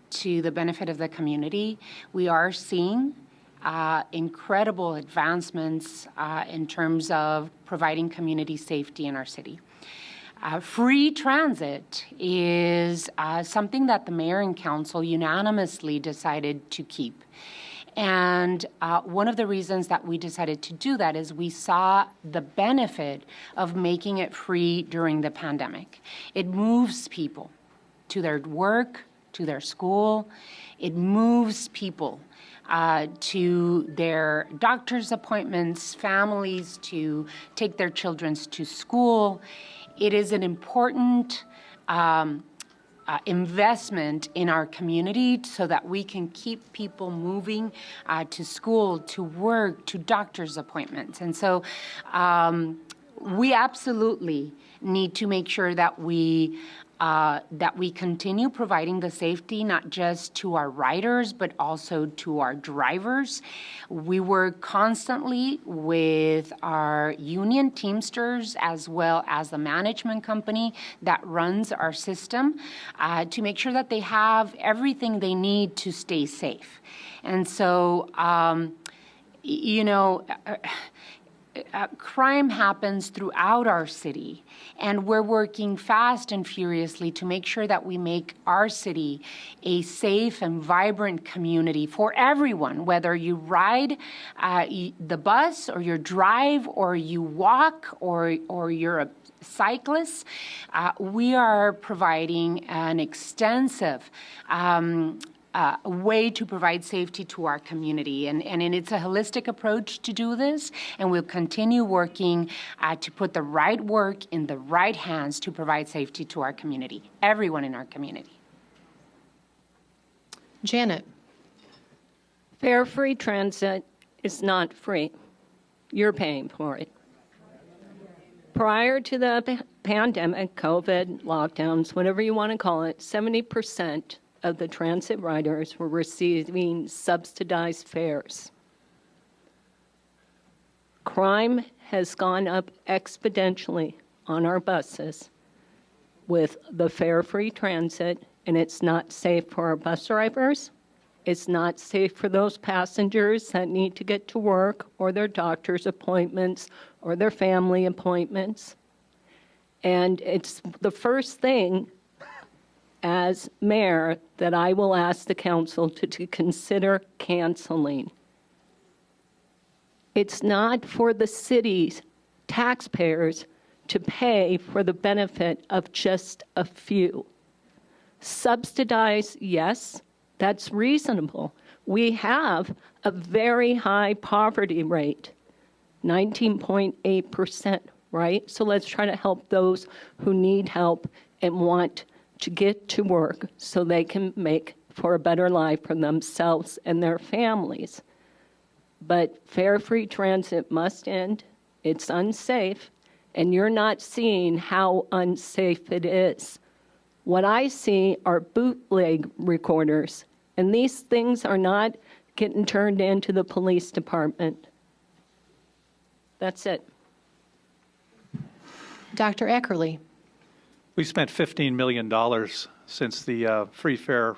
to the benefit of the community. We are seeing incredible advancements in terms of providing community safety in our city. Free transit is something that the mayor and council unanimously decided to keep. And one of the reasons that we decided to do that is we saw the benefit of making it free during the pandemic. It moves people to their work, to their school. It moves people to their doctor's appointments, families to take their children to school. It is an important investment in our community so that we can keep people moving to school, to work, to doctor's appointments. And so we absolutely need to make sure that we continue providing the safety not just to our riders, but also to our drivers. We work constantly with our union Teamsters as well as the management company that runs our system to make sure that they have everything they need to stay safe. And so, crime happens throughout our city, and we're working fast and furiously to make sure that we make our city a safe and vibrant community for everyone, whether you ride the bus or you drive or you walk or you're a cyclist. We are providing an extensive way to provide safety to our community. And it's a holistic approach to do this, and we'll continue working to put the right work in the right hands to provide safety to our community, everyone in our community. Janet. Fare-free transit is not free. You're paying for it. Prior to the pandemic, COVID, lockdowns, whatever you want to call it, 70% of the transit riders were receiving subsidized fares. Crime has gone up exponentially on our buses with the fare-free transit, and it's not safe for our bus drivers. It's not safe for those passengers that need to get to work or their doctor's appointments or their family appointments. And it's the first thing as mayor that I will ask the council to consider canceling. It's not for the city's taxpayers to pay for the benefit of just a few. Subsidize, yes, that's reasonable. We have a very high poverty rate, 19.8%, right? So let's try to help those who need help and want to get to work so they can make for a better life for themselves and their families. But fare-free transit must end. It's unsafe, and you're not seeing how unsafe it is. What I see are bootleg recorders, and these things are not getting turned into the police department. That's it. Dr. Ackerley. We spent $15 million since the free fare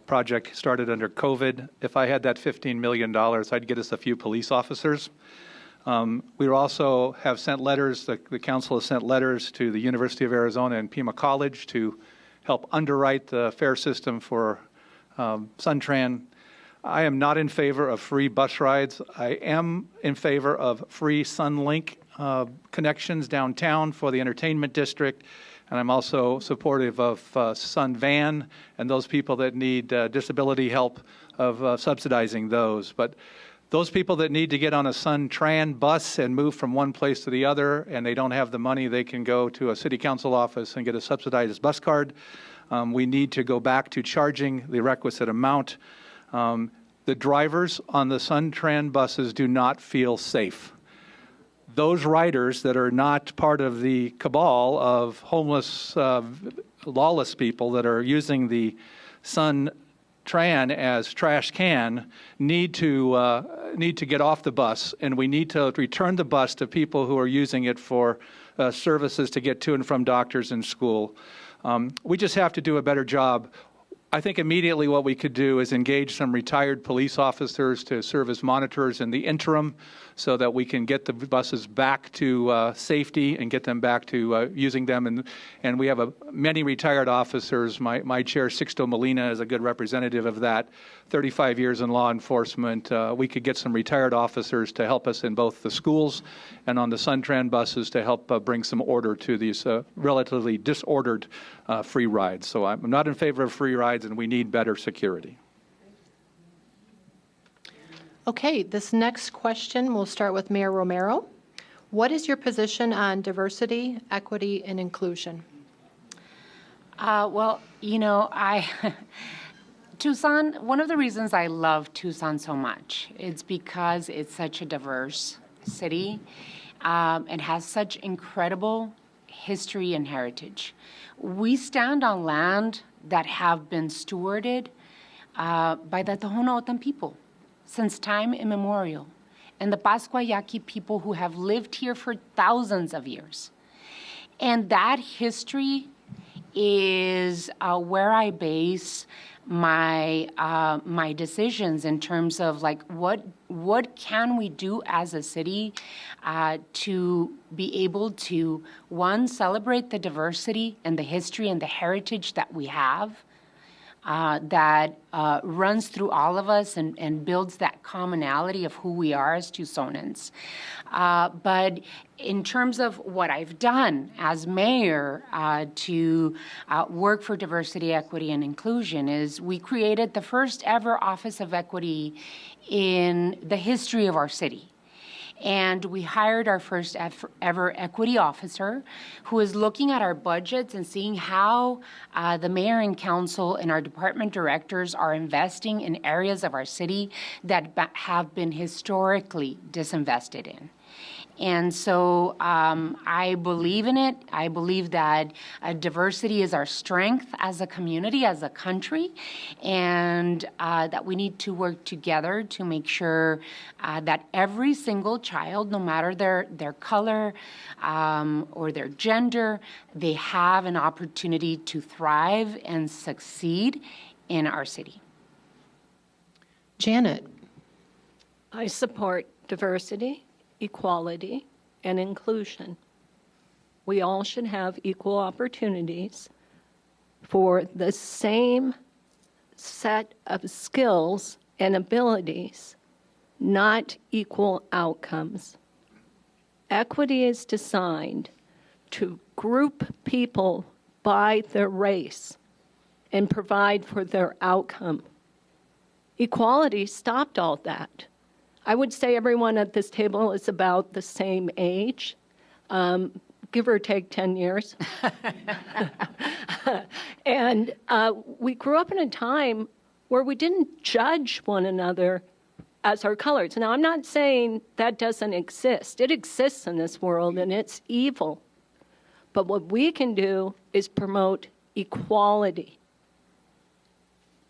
project started under COVID. If I had that $15 million, I'd get us a few police officers. We also have sent letters, the council has sent letters to the University of Arizona and Pima College to help underwrite the fare system for Suntran. I am not in favor of free bus rides. I am in favor of free Sunlink connections downtown for the entertainment district. And I'm also supportive of Sun Van and those people that need disability help of subsidizing those. But those people that need to get on a Sun Tran bus and move from one place to the other and they don't have the money, they can go to a city council office and get a subsidized bus card. We need to go back to charging the requisite amount. The drivers on the Sun Tran buses do not feel safe. Those riders that are not part of the cabal of homeless, lawless people that are using the Sun Tran as trash can need to get off the bus, and we need to return the bus to people who are using it for services to get to and from doctors and school. We just have to do a better job. I think immediately what we could do is engage some retired police officers to serve as monitors in the interim so that we can get the buses back to safety and get them back to using them. And we have many retired officers. My chair, Sixto Molina, is a good representative of that. 35 years in law enforcement. We could get some retired officers to help us in both the schools and on the Suntran buses to help bring some order to these relatively disordered free rides. So I'm not in favor of free rides, and we need better security. Okay, this next question, we'll start with Mayor Romero. What is your position on diversity, equity, and inclusion? Well, you know, Tucson, one of the reasons I love Tucson so much is because it's such a diverse city. It has such incredible history and heritage. We stand on land that have been stewarded by the Tohono O'odham people since time immemorial, and the Pascua Yaqui people who have lived here for thousands of years. And that history is where I base my decisions in terms of like what can we do as a city to be able to, one, celebrate the diversity and the history and the heritage that we have, that runs through all of us and builds that commonality of who we are as Tucsonans. But in terms of what I've done as mayor to work for diversity, equity, and inclusion is we created the first ever Office of Equity in the history of our city. And we hired our first ever equity officer who is looking at our budgets and seeing how the mayor and council and our department directors are investing in areas of our city that have been historically disinvested in. And so I believe in it. I believe that diversity is our strength as a community, as a country, and that we need to work together to make sure that every single child, no matter their color or their gender, they have an opportunity to thrive and succeed in our city. Janet. I support diversity, equality, and inclusion. We all should have equal opportunities for the same set of skills and abilities, not equal outcomes. Equity is designed to group people by their race and provide for their outcome. Equality stopped all that. I would say everyone at this table is about the same age, give or take 10 years. And we grew up in a time where we didn't judge one another as our colors. Now, I'm not saying that doesn't exist. It exists in this world, and it's evil. But what we can do is promote equality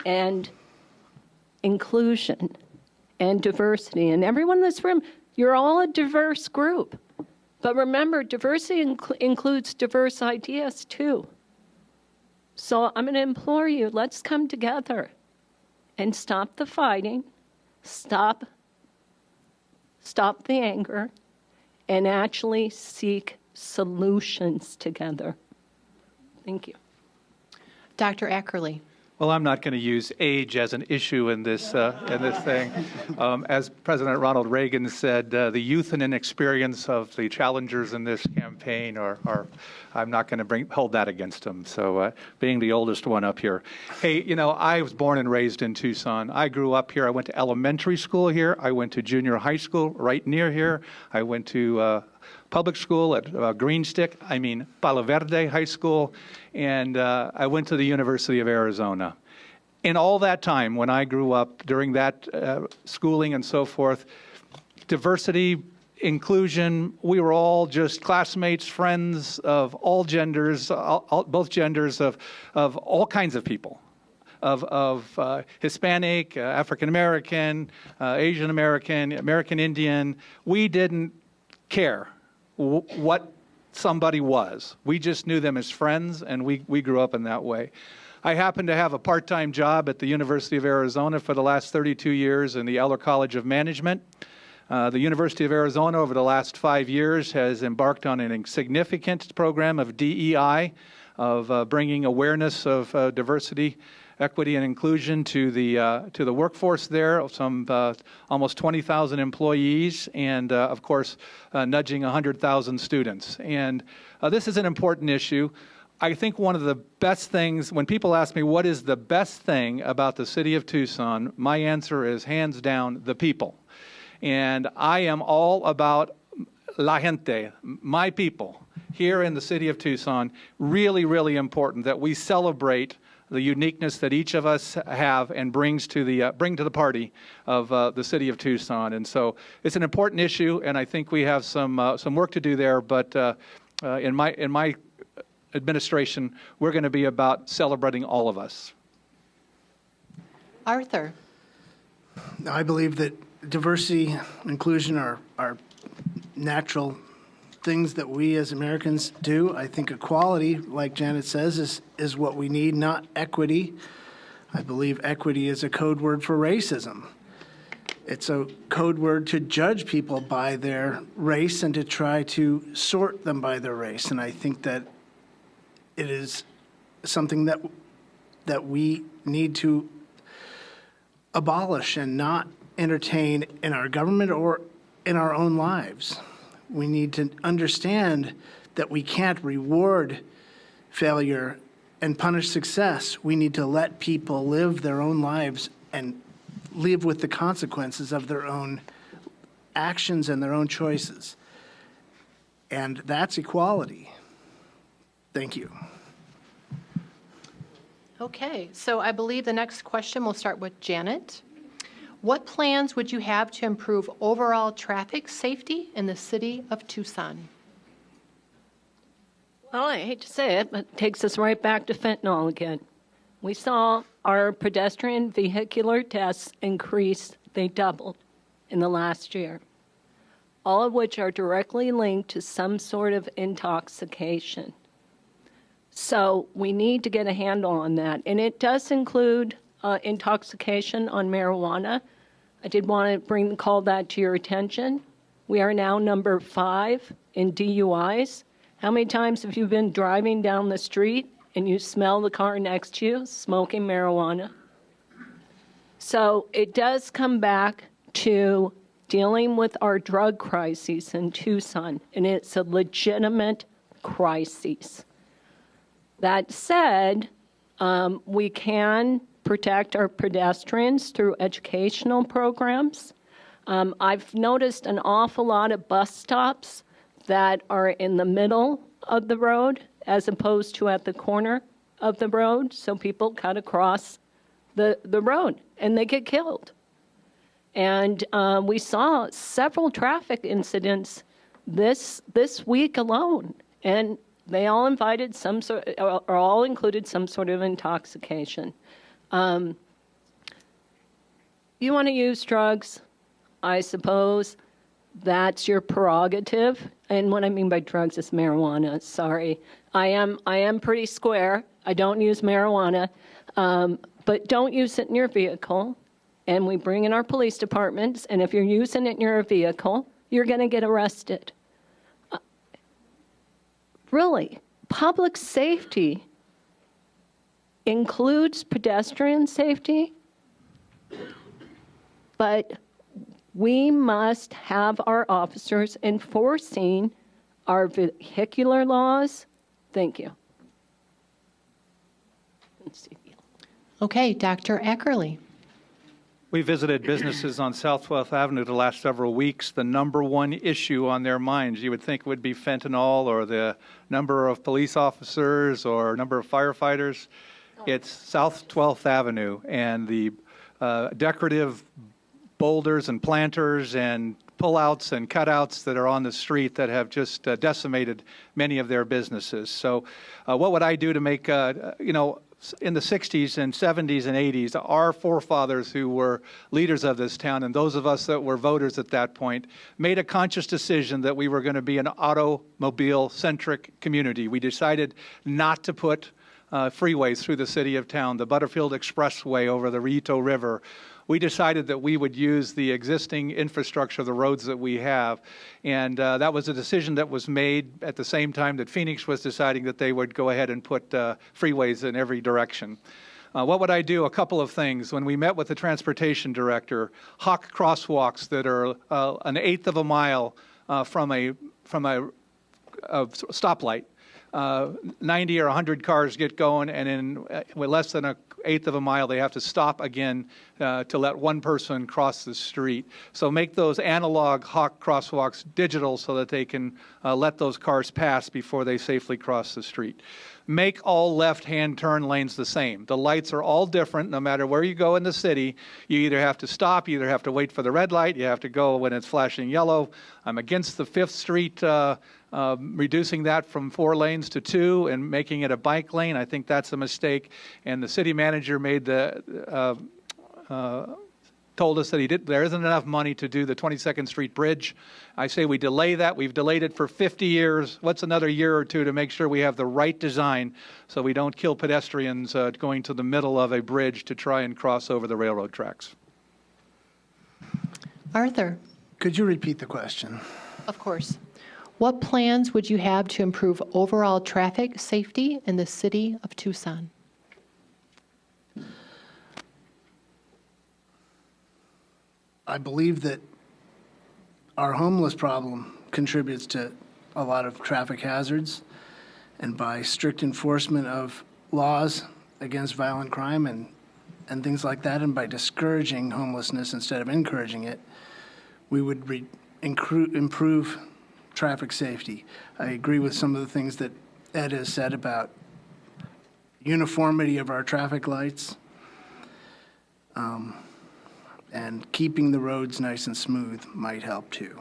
and inclusion and diversity. And everyone in this room, you're all a diverse group. But remember, diversity includes diverse ideas too. So I'm going to implore you, let's come together and stop the fighting, stop the anger, and actually seek solutions together. Thank you. Dr. Ackerley. Well, I'm not going to use age as an issue in this thing. As President Ronald Reagan said, the youth and inexperience of the challengers in this campaign are I'm not going to hold that against them. So being the oldest one up here. Hey, I was born and raised in Tucson. I grew up here. I went to elementary school here. I went to junior high school right near here. I went to public school at Palo Verde High School, and I went to the University of Arizona. In all that time, when I grew up, during that schooling and so forth, diversity, inclusion, we were all just classmates, friends of all genders, both genders of all kinds of people, of Hispanic, African American, Asian American, American Indian. We didn't care what somebody was. We just knew them as friends, and we grew up in that way. I happened to have a part-time job at the University of Arizona for the last 32 years in the Eller College of Management. The University of Arizona over the last 5 years has embarked on a significant program of DEI, of bringing awareness of diversity, equity, and inclusion to the workforce there, some almost 20,000 employees, and of course, nudging 100,000 students. And this is an important issue. I think one of the best things, when people ask me what is the best thing about the city of Tucson, my answer is hands down, the people. And I am all about la gente, my people, here in the city of Tucson. Really, really important that we celebrate the uniqueness that each of us have and bring to the party of the city of Tucson. And so it's an important issue, and I think we have some work to do there. But in my administration, we're going to be about celebrating all of us. Arthur. I believe that diversity, inclusion are natural things that we as Americans do. I think equality, like Janet says, is what we need, not equity. I believe equity is a code word for racism. It's a code word to judge people by their race and to try to sort them by their race. And I think that it is something that we need to abolish and not entertain in our government or in our own lives. We need to understand that we can't reward failure and punish success. We need to let people live their own lives and live with the consequences of their own actions and their own choices. And that's equality. Thank you. Okay, so I believe the next question will start with Janet. What plans would you have to improve overall traffic safety in the city of Tucson? Well, I hate to say it, but it takes us right back to fentanyl again. We saw our pedestrian vehicular deaths increase. They doubled in the last year, all of which are directly linked to some sort of intoxication. So we need to get a handle on that. And it does include intoxication on marijuana. I did want to call that to your attention. We are now number 5 in DUIs. How many times have you been driving down the street and you smell the car next to you smoking marijuana? So it does come back to dealing with our drug crises in Tucson, and it's a legitimate crisis. That said, we can protect our pedestrians through educational programs. I've noticed an awful lot of bus stops that are in the middle of the road as opposed to at the corner of the road, so people cut across the road and they get killed. And we saw several traffic incidents this week alone, and they all included some sort of intoxication. You want to use drugs, I suppose that's your prerogative. And what I mean by drugs is marijuana. Sorry, I am pretty square. I don't use marijuana, but don't use it in your vehicle. And we bring in our police departments. And if you're using it in your vehicle, you're going to get arrested. Really, public safety includes pedestrian safety, but we must have our officers enforcing our vehicular laws. Thank you. Okay, Dr. Ackerley. We visited businesses on South 12th Avenue the last several weeks. The number one issue on their minds, you would think, would be fentanyl or the number of police officers or number of firefighters. It's South 12th Avenue and the decorative boulders and planters and pullouts and cutouts that are on the street that have just decimated many of their businesses. So what would I do to make, in the 60s and 70s and 80s, our forefathers who were leaders of this town and those of us that were voters at that point made a conscious decision that we were going to be an automobile-centric community. We decided not to put freeways through the city of town, the Butterfield Expressway over the Rito River. We decided that we would use the existing infrastructure, the roads that we have, and that was a decision that was made at the same time that Phoenix was deciding that they would go ahead and put freeways in every direction. What would I do? A couple of things. When we met with the transportation director, hawk crosswalks that are an eighth of a mile from a stoplight. 90 or 100 cars get going, and in with less than an eighth of a mile, they have to stop again to let one person cross the street. So make those analog hawk crosswalks digital so that they can let those cars pass before they safely cross the street. Make all left-hand turn lanes the same. The lights are all different no matter where you go in the city. You either have to stop, you either have to wait for the red light, you have to go when it's flashing yellow. I'm against the 5th Street reducing that from 4 lanes to 2 and making it a bike lane. I think that's a mistake. And the city manager made told us that there isn't enough money to do the 22nd Street Bridge. I say we delay that. We've delayed it for 50 years. What's another year or two to make sure we have the right design so we don't kill pedestrians going to the middle of a bridge to try and cross over the railroad tracks? Arthur. Could you repeat the question? Of course. What plans would you have to improve overall traffic safety in the city of Tucson? I believe that our homeless problem contributes to a lot of traffic hazards, and by strict enforcement of laws against violent crime and things like that, and by discouraging homelessness instead of encouraging it, we would improve traffic safety. I agree with some of the things that Ed has said about uniformity of our traffic lights, and keeping the roads nice and smooth might help too.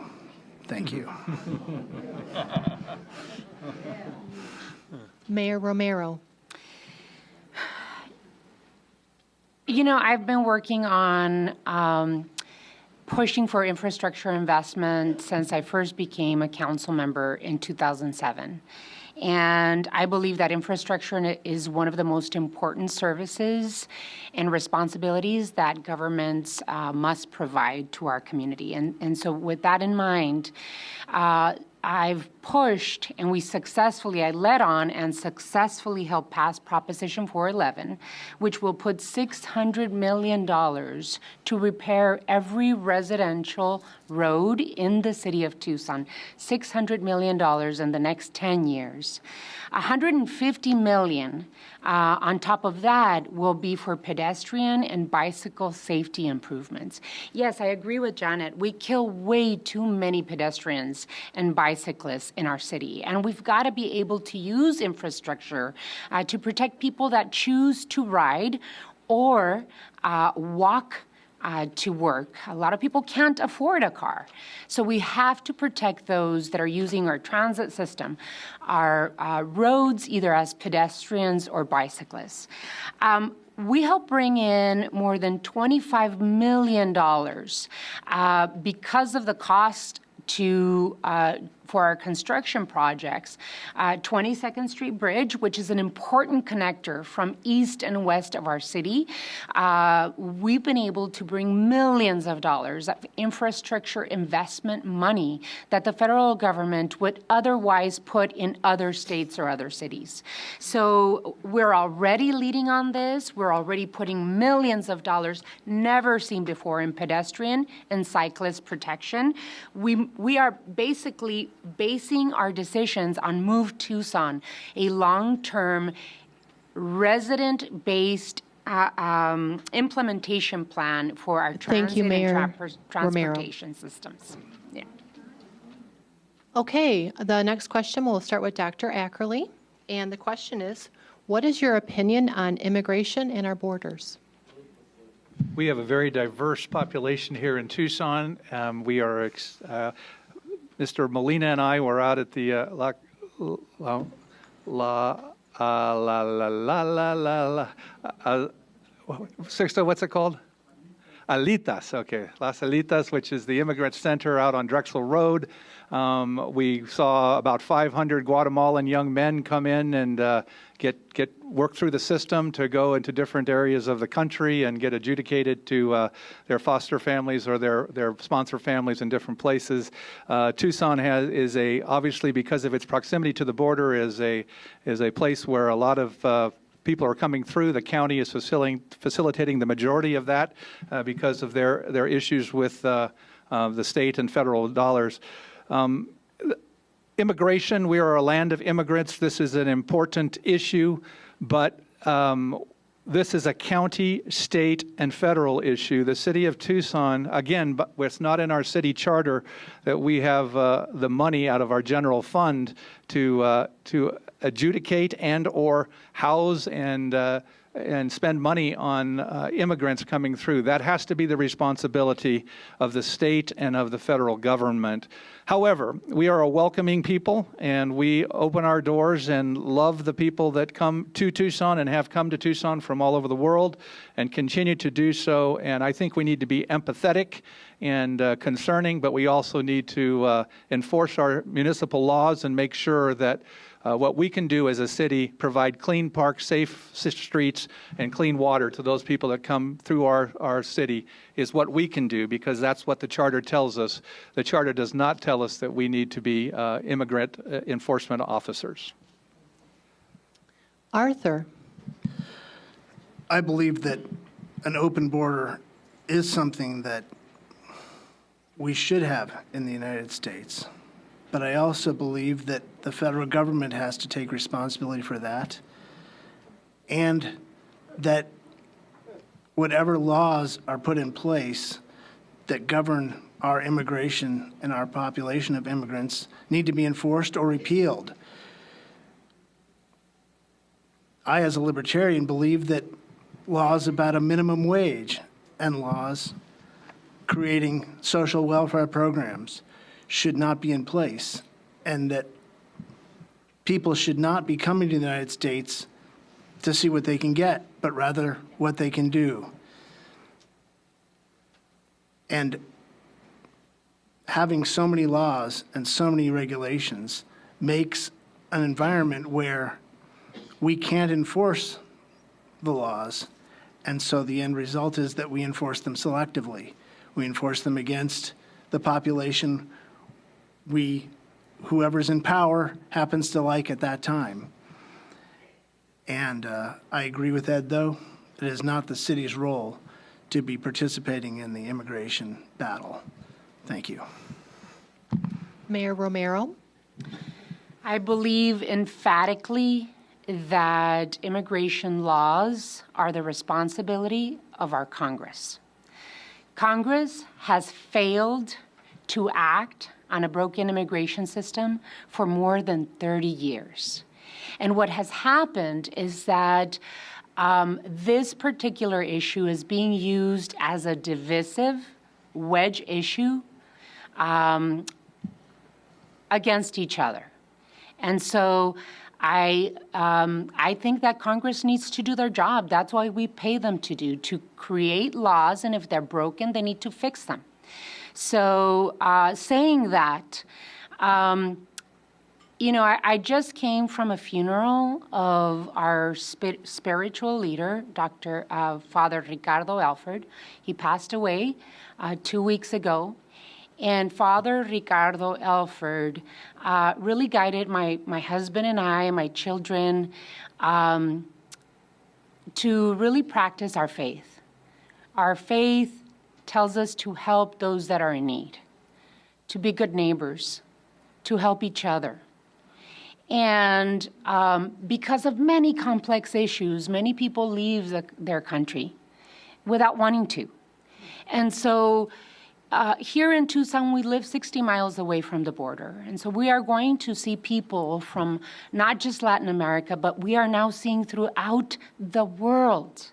Thank you. Mayor Romero. You know, I've been working on pushing for infrastructure investment since I first became a council member in 2007. And I believe that infrastructure is one of the most important services and responsibilities that governments must provide to our community. And so with that in mind, I've pushed, and I led on and successfully helped pass Proposition 411, which will put $600 million to repair every residential road in the city of Tucson. $600 million in the next 10 years. $150 million on top of that will be for pedestrian and bicycle safety improvements. Yes, I agree with Janet. We kill way too many pedestrians and bicyclists in our city, and we've got to be able to use infrastructure to protect people that choose to ride or walk to work. A lot of people can't afford a car. So we have to protect those that are using our transit system, our roads, either as pedestrians or bicyclists. We help bring in more than $25 million because of the cost for our construction projects. 22nd Street Bridge, which is an important connector from east and west of our city. We've been able to bring millions of dollars of infrastructure investment money that the federal government would otherwise put in other states or other cities. So we're already leading on this. We're already putting millions of dollars, never seen before, in pedestrian and cyclist protection. We are basically basing our decisions on Move Tucson, a long-term resident-based implementation plan for our Thank you, transit Mayor and Romero. transportation systems. Yeah. Okay, the next question, we'll start with Dr. Ackerley. And the question is, what is your opinion on immigration and our borders? We have a very diverse population here in Tucson. We are, Mr. Molina and I were out at the Sixto, what's it called? Alitas, okay. Las Alitas, which is the immigrant center out on Drexel Road. We saw about 500 Guatemalan young men come in and get work through the system to go into different areas of the country and get adjudicated to their foster families or their sponsor families in different places. Tucson is obviously, because of its proximity to the border, is a place where a lot of people are coming through. The county is facilitating the majority of that because of their issues with the state and federal dollars. Immigration, we are a land of immigrants. This is an important issue, but this is a county, state, and federal issue. The city of Tucson, again, but it's not in our city charter that we have the money out of our general fund to adjudicate and or house and spend money on immigrants coming through. That has to be the responsibility of the state and of the federal government. However, we are a welcoming people, and we open our doors and love the people that come to Tucson and have come to Tucson from all over the world and continue to do so. And I think we need to be empathetic and concerning, but we also need to enforce our municipal laws and make sure that what we can do as a city, provide clean parks, safe streets, and clean water to those people that come through our city is what we can do, because that's what the charter tells us. The charter does not tell us that we need to be immigrant enforcement officers. Arthur. I believe that an open border is something that we should have in the United States. But I also believe that the federal government has to take responsibility for that, and that whatever laws are put in place that govern our immigration and our population of immigrants need to be enforced or repealed. I, as a libertarian, believe that laws about a minimum wage and laws creating social welfare programs should not be in place, and that people should not be coming to the United States to see what they can get, but rather what they can do. And having so many laws and so many regulations makes an environment where we can't enforce the laws, and so the end result is that we enforce them selectively. We enforce them against the population whoever's in power happens to like at that time. And I agree with Ed, though. It is not the city's role to be participating in the immigration battle. Thank you. Mayor Romero. I believe emphatically that immigration laws are the responsibility of our Congress. Congress has failed to act on a broken immigration system for more than 30 years. And what has happened is that this particular issue is being used as a divisive wedge issue against each other. And so I think that Congress needs to do their job. That's why we pay them to create laws, and if they're broken, they need to fix them. So saying that, You know, I just came from a funeral of our spiritual leader, Father Ricardo Alford. He passed away 2 weeks ago. And Father Ricardo Alford really guided my husband and I, my children, to really practice our faith. Our faith tells us to help those that are in need, to be good neighbors, to help each other. And because of many complex issues, many people leave their country without wanting to. And so here in Tucson, we live 60 miles away from the border. And so we are going to see people from not just Latin America, but we are now seeing throughout the world.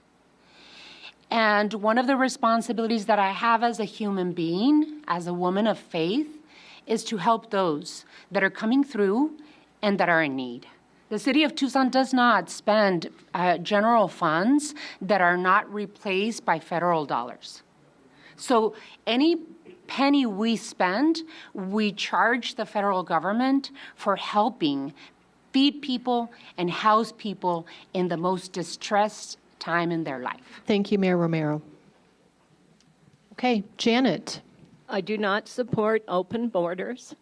And one of the responsibilities that I have as a human being, as a woman of faith, is to help those that are coming through and that are in need. The city of Tucson does not spend general funds that are not replaced by federal dollars. So any penny we spend, we charge the federal government for helping feed people and house people in the most distressed time in their life. Thank you, Mayor Romero. Okay, Janet. I do not support open borders,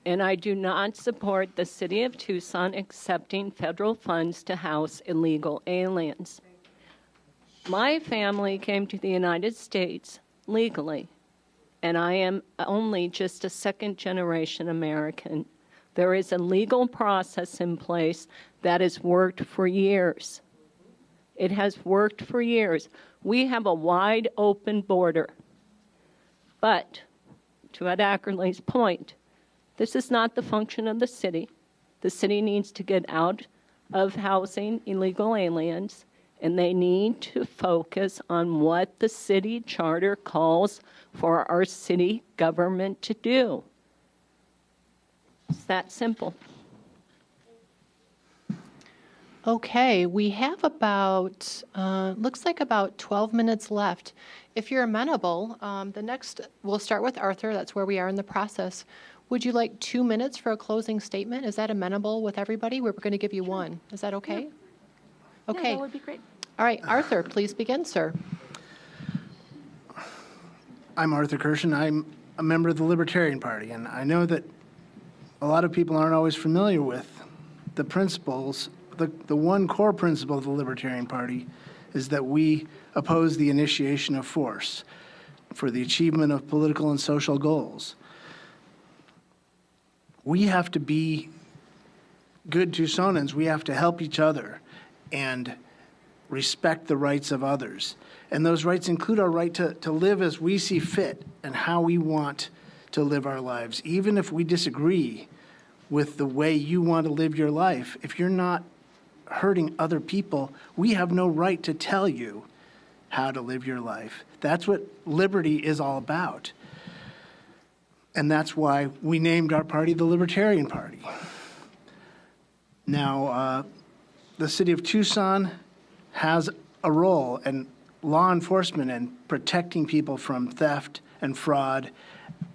and I do not support the city of Tucson accepting federal funds to house illegal aliens. My family came to the United States legally, and I am only just a second-generation American. There is a legal process in place that has worked for years. It has worked for years. We have a wide open border. But, to Ed Ackerley's point, this is not the function of the city. The city needs to get out of housing illegal aliens, and they need to focus on what the city charter calls for our city government to do. It's that simple. Okay, we have about, looks like about 12 minutes left. If you're amenable, we'll start with Arthur. That's where we are in the process. Would you like 2 minutes for a closing statement? Is that amenable with everybody? We're going to give you one. Is that okay? Yeah. Okay. Yeah, that would be great. All right, Arthur, please begin, sir. I'm Arthur Kerschen. I'm a member of the Libertarian Party, and I know that a lot of people aren't always familiar with the principles. The one core principle of the Libertarian Party is that we oppose the initiation of force for the achievement of political and social goals. We have to be good Tucsonans. We have to help each other and respect the rights of others. And those rights include our right to live as we see fit and how we want to live our lives. Even if we disagree with the way you want to live your life, if you're not hurting other people, we have no right to tell you how to live your life. That's what liberty is all about. And that's why we named our party the Libertarian Party. Now, the city of Tucson has a role in law enforcement and protecting people from theft and fraud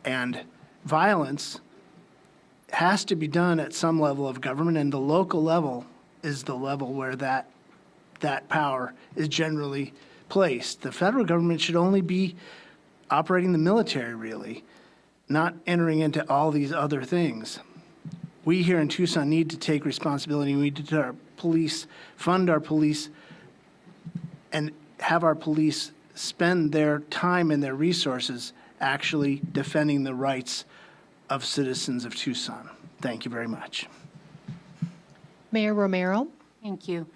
and violence. Has to be done at some level of government, and the local level is the level where that power is generally placed. The federal government should only be operating the military, really, not entering into all these other things. We here in Tucson need to take responsibility. We need to our police, fund our police, and have our police spend their time and their resources actually defending the rights of citizens of Tucson. Thank you very much. Mayor Romero. Thank you.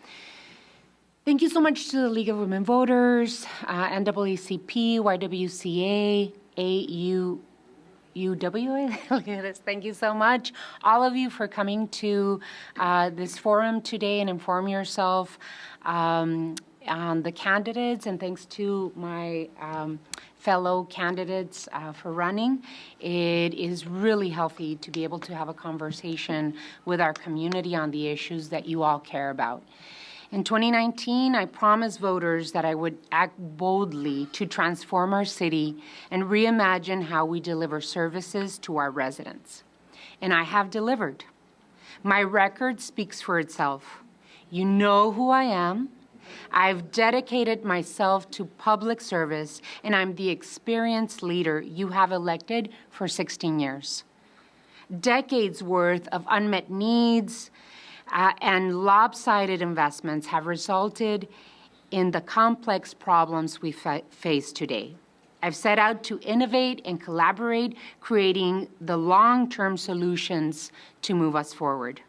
Thank you so much to the League of Women Voters, NAACP, YWCA, UW. Look at this. Thank you so much, all of you, for coming to this forum today and inform yourself on the candidates. And thanks to my fellow candidates for running. It is really healthy to be able to have a conversation with our community on the issues that you all care about. In 2019, I promised voters that I would act boldly to transform our city and reimagine how we deliver services to our residents. and I have delivered. My record speaks for itself. You know who I am. I've dedicated myself to public service, and I'm the experienced leader you have elected for 16 years. Decades worth of unmet needs and lopsided investments have resulted in the complex problems we face today. I've set out to innovate and collaborate, creating the long-term solutions to move us forward.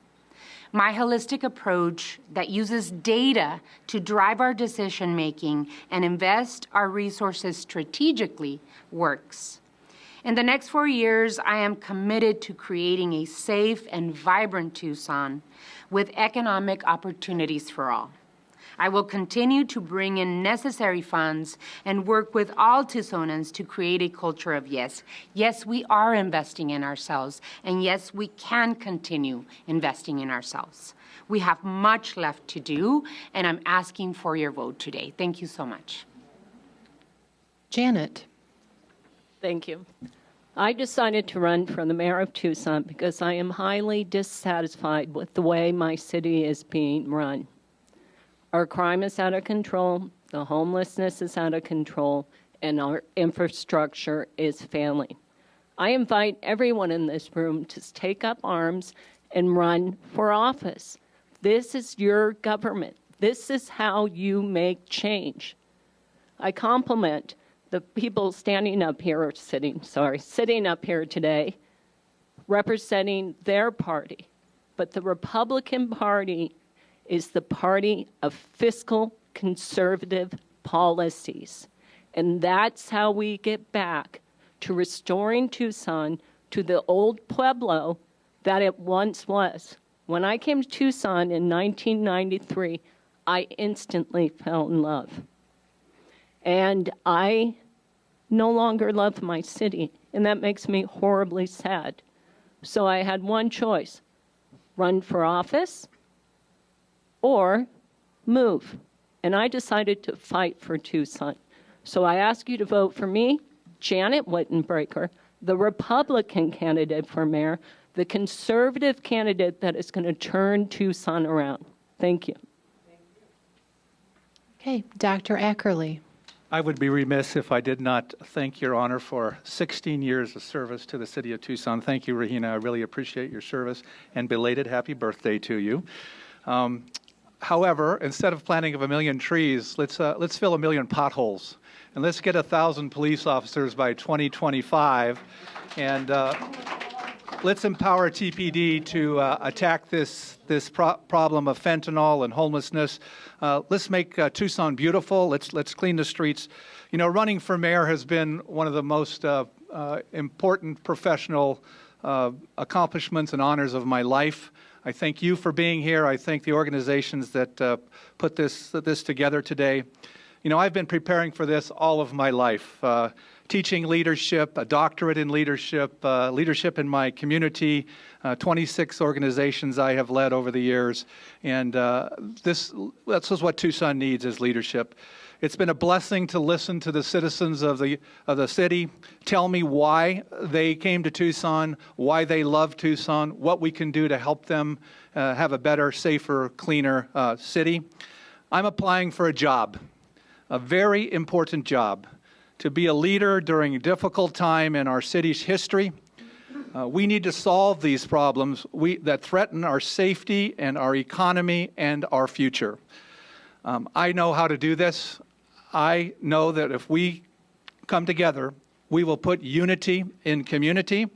My holistic approach that uses data to drive our decision-making and invest our resources strategically works. In the next 4 years, I am committed to creating a safe and vibrant Tucson with economic opportunities for all. I will continue to bring in necessary funds and work with all Tucsonans to create a culture of yes. Yes, we are investing in ourselves, and yes, we can continue investing in ourselves. We have much left to do, and I'm asking for your vote today. Thank you so much. Janet. Thank you. I decided to run for the mayor of Tucson because I am highly dissatisfied with the way my city is being run. Our crime is out of control, the homelessness is out of control, and our infrastructure is failing. I invite everyone in this room to take up arms and run for office. This is your government. This is how you make change. I compliment the people sitting up here today, representing their party. But the Republican Party is the party of fiscal conservative policies. And that's how we get back to restoring Tucson to the old Pueblo that it once was. When I came to Tucson in 1993, I instantly fell in love. And I no longer love my city, and that makes me horribly sad. So I had one choice: run for office or move. And I decided to fight for Tucson. So I ask you to vote for me, Janet Wittenbraker, the Republican candidate for mayor, the conservative candidate that is going to turn Tucson around. Thank you. Okay, Dr. Ackerley. I would be remiss if I did not thank Your Honor for 16 years of service to the city of Tucson. Thank you, Regina. I really appreciate your service, and belated happy birthday to you. However, instead of planting of 1 million trees, let's fill 1 million potholes, and let's get 1,000 police officers by 2025, and let's empower TPD to attack this problem of fentanyl and homelessness. Let's make Tucson beautiful. Let's clean the streets. You know, running for mayor has been one of the most important professional accomplishments and honors of my life. I thank you for being here. I thank the organizations that put this together today. You know, I've been preparing for this all of my life, teaching leadership, a doctorate in leadership, leadership in my community, 26 organizations I have led over the years, and this is what Tucson needs, is leadership. It's been a blessing to listen to the citizens of the city tell me why they came to Tucson, why they love Tucson, what we can do to help them have a better, safer, cleaner city. I'm applying for a job, a very important job, to be a leader during a difficult time in our city's history. We need to solve these problems that threaten our safety and our economy and our future. I know how to do this. I know that if we come together, we will put unity in community.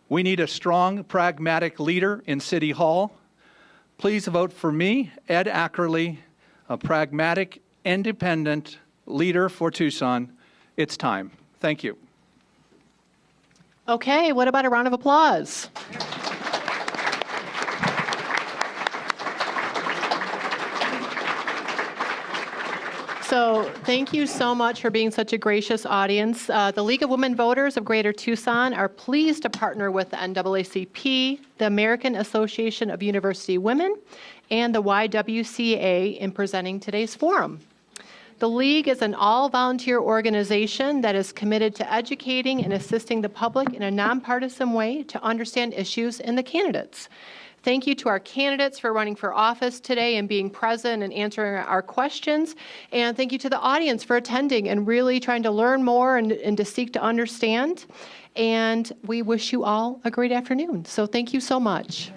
We need a strong, pragmatic leader in City Hall. Please vote for me, Ed Ackerley, a pragmatic, independent leader for Tucson. It's time. Thank you. Okay, what about a round of applause? So thank you so much for being such a gracious audience. The League of Women Voters of Greater Tucson are pleased to partner with the NAACP, the American Association of University Women, and the YWCA in presenting today's forum. The League is an all-volunteer organization that is committed to educating and assisting the public in a nonpartisan way to understand issues and the candidates. Thank you to our candidates for running for office today and being present and answering our questions. And thank you to the audience for attending and really trying to learn more and to seek to understand. And we wish you all a great afternoon. So thank you so much.